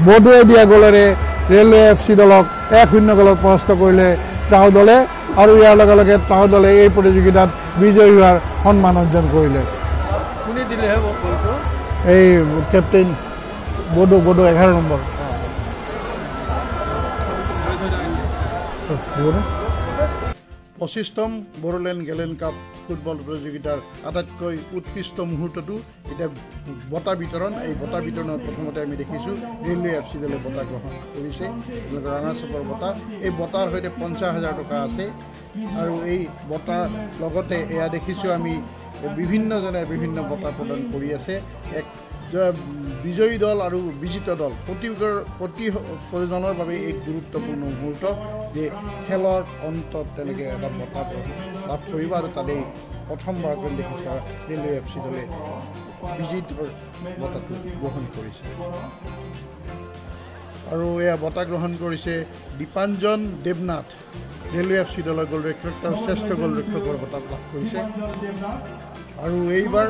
বডোৱে দিয়া গ'লেৰে ৰেলৱে FC দলক 1-0 গ'লত পৰাস্ত কৰিলে ট্ৰাউ দলে আৰু ইয়াৰ লগে লগে ট্ৰাউ দলে এই প্ৰতিযোগিতাত বিজয়ী হোৱাৰ সন্মান অৰ্জন কৰিলে এই কেপ্টেইন বডো 11 নম্বৰ 25তম বড়োলেণ্ড গেলেণ্ড কাপ ফুটবল প্ৰতিযোগিতাৰ আটাইতকৈ উৎকৃষ্ট মুহূৰ্তটো এতিয়া বঁটা বিতৰণ এই বঁটা বিতৰণৰ প্ৰথমতে আমি দেখিছোঁ ৰেলৱে FC দলে বঁটা গ্ৰহণ কৰিছে ৰাণাৰ্ছআপৰ বঁটা এই বঁটাৰ সৈতে 50,000 টকা আছে আৰু এই বঁটাৰ লগতে এয়া দেখিছোঁ আমি বিভিন্নজনে বিভিন্ন বঁটা প্ৰদান কৰি আছে এক বিজয়ী দল আৰু বিজিত দল প্ৰতিজনৰ বাবে এক গুৰুত্বপূৰ্ণ মুহূৰ্ত যে খেলৰ অন্তত তেওঁলোকে এটা বঁটা লাভ কৰিব আৰু তাতেই প্ৰথমবাৰকৈ দেখিছোঁ ৰেলৱে FC দলে বিজিতৰ বঁটাটো গ্ৰহণ কৰিছে আৰু এয়া বঁটা গ্ৰহণ কৰিছে দীপাঞ্জন দেৱনাথ ৰেলৱে FC দলৰ গ'লৰক্ষক তেওঁ শ্ৰেষ্ঠ গ'লৰক্ষকৰ বঁটা লাভ কৰিছে আৰু এইবাৰ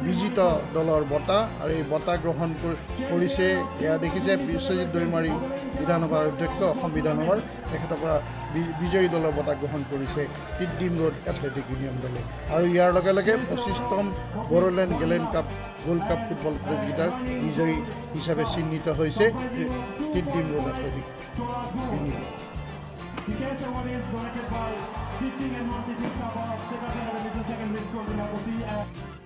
বিজিত দলৰ বঁটা আৰু এই বঁটা গ্ৰহণ কৰিছে এয়া দেখিছে বিশ্বজিৎ দৈমাৰী বিধানসভাৰ অধ্যক্ষ অসম বিধানসভাৰ তেখেতৰ পৰা বিজয়ী দলৰ বঁটা গ্ৰহণ কৰিছে তিদ্দিম ৰোড এথলেটিক ইউনিয়ন দলে আৰু ইয়াৰ লগে লগে 25তম বড়োলেণ্ড গেলেণ্ড কাপ গোল্ড কাপ ফুটবল প্ৰতিযোগিতাৰ বিজয়ী হিচাপে চিহ্নিত হৈছে Tiddim road athletic union Teaching and non-teaching staff of Secretary of the Secondary School in Abuja.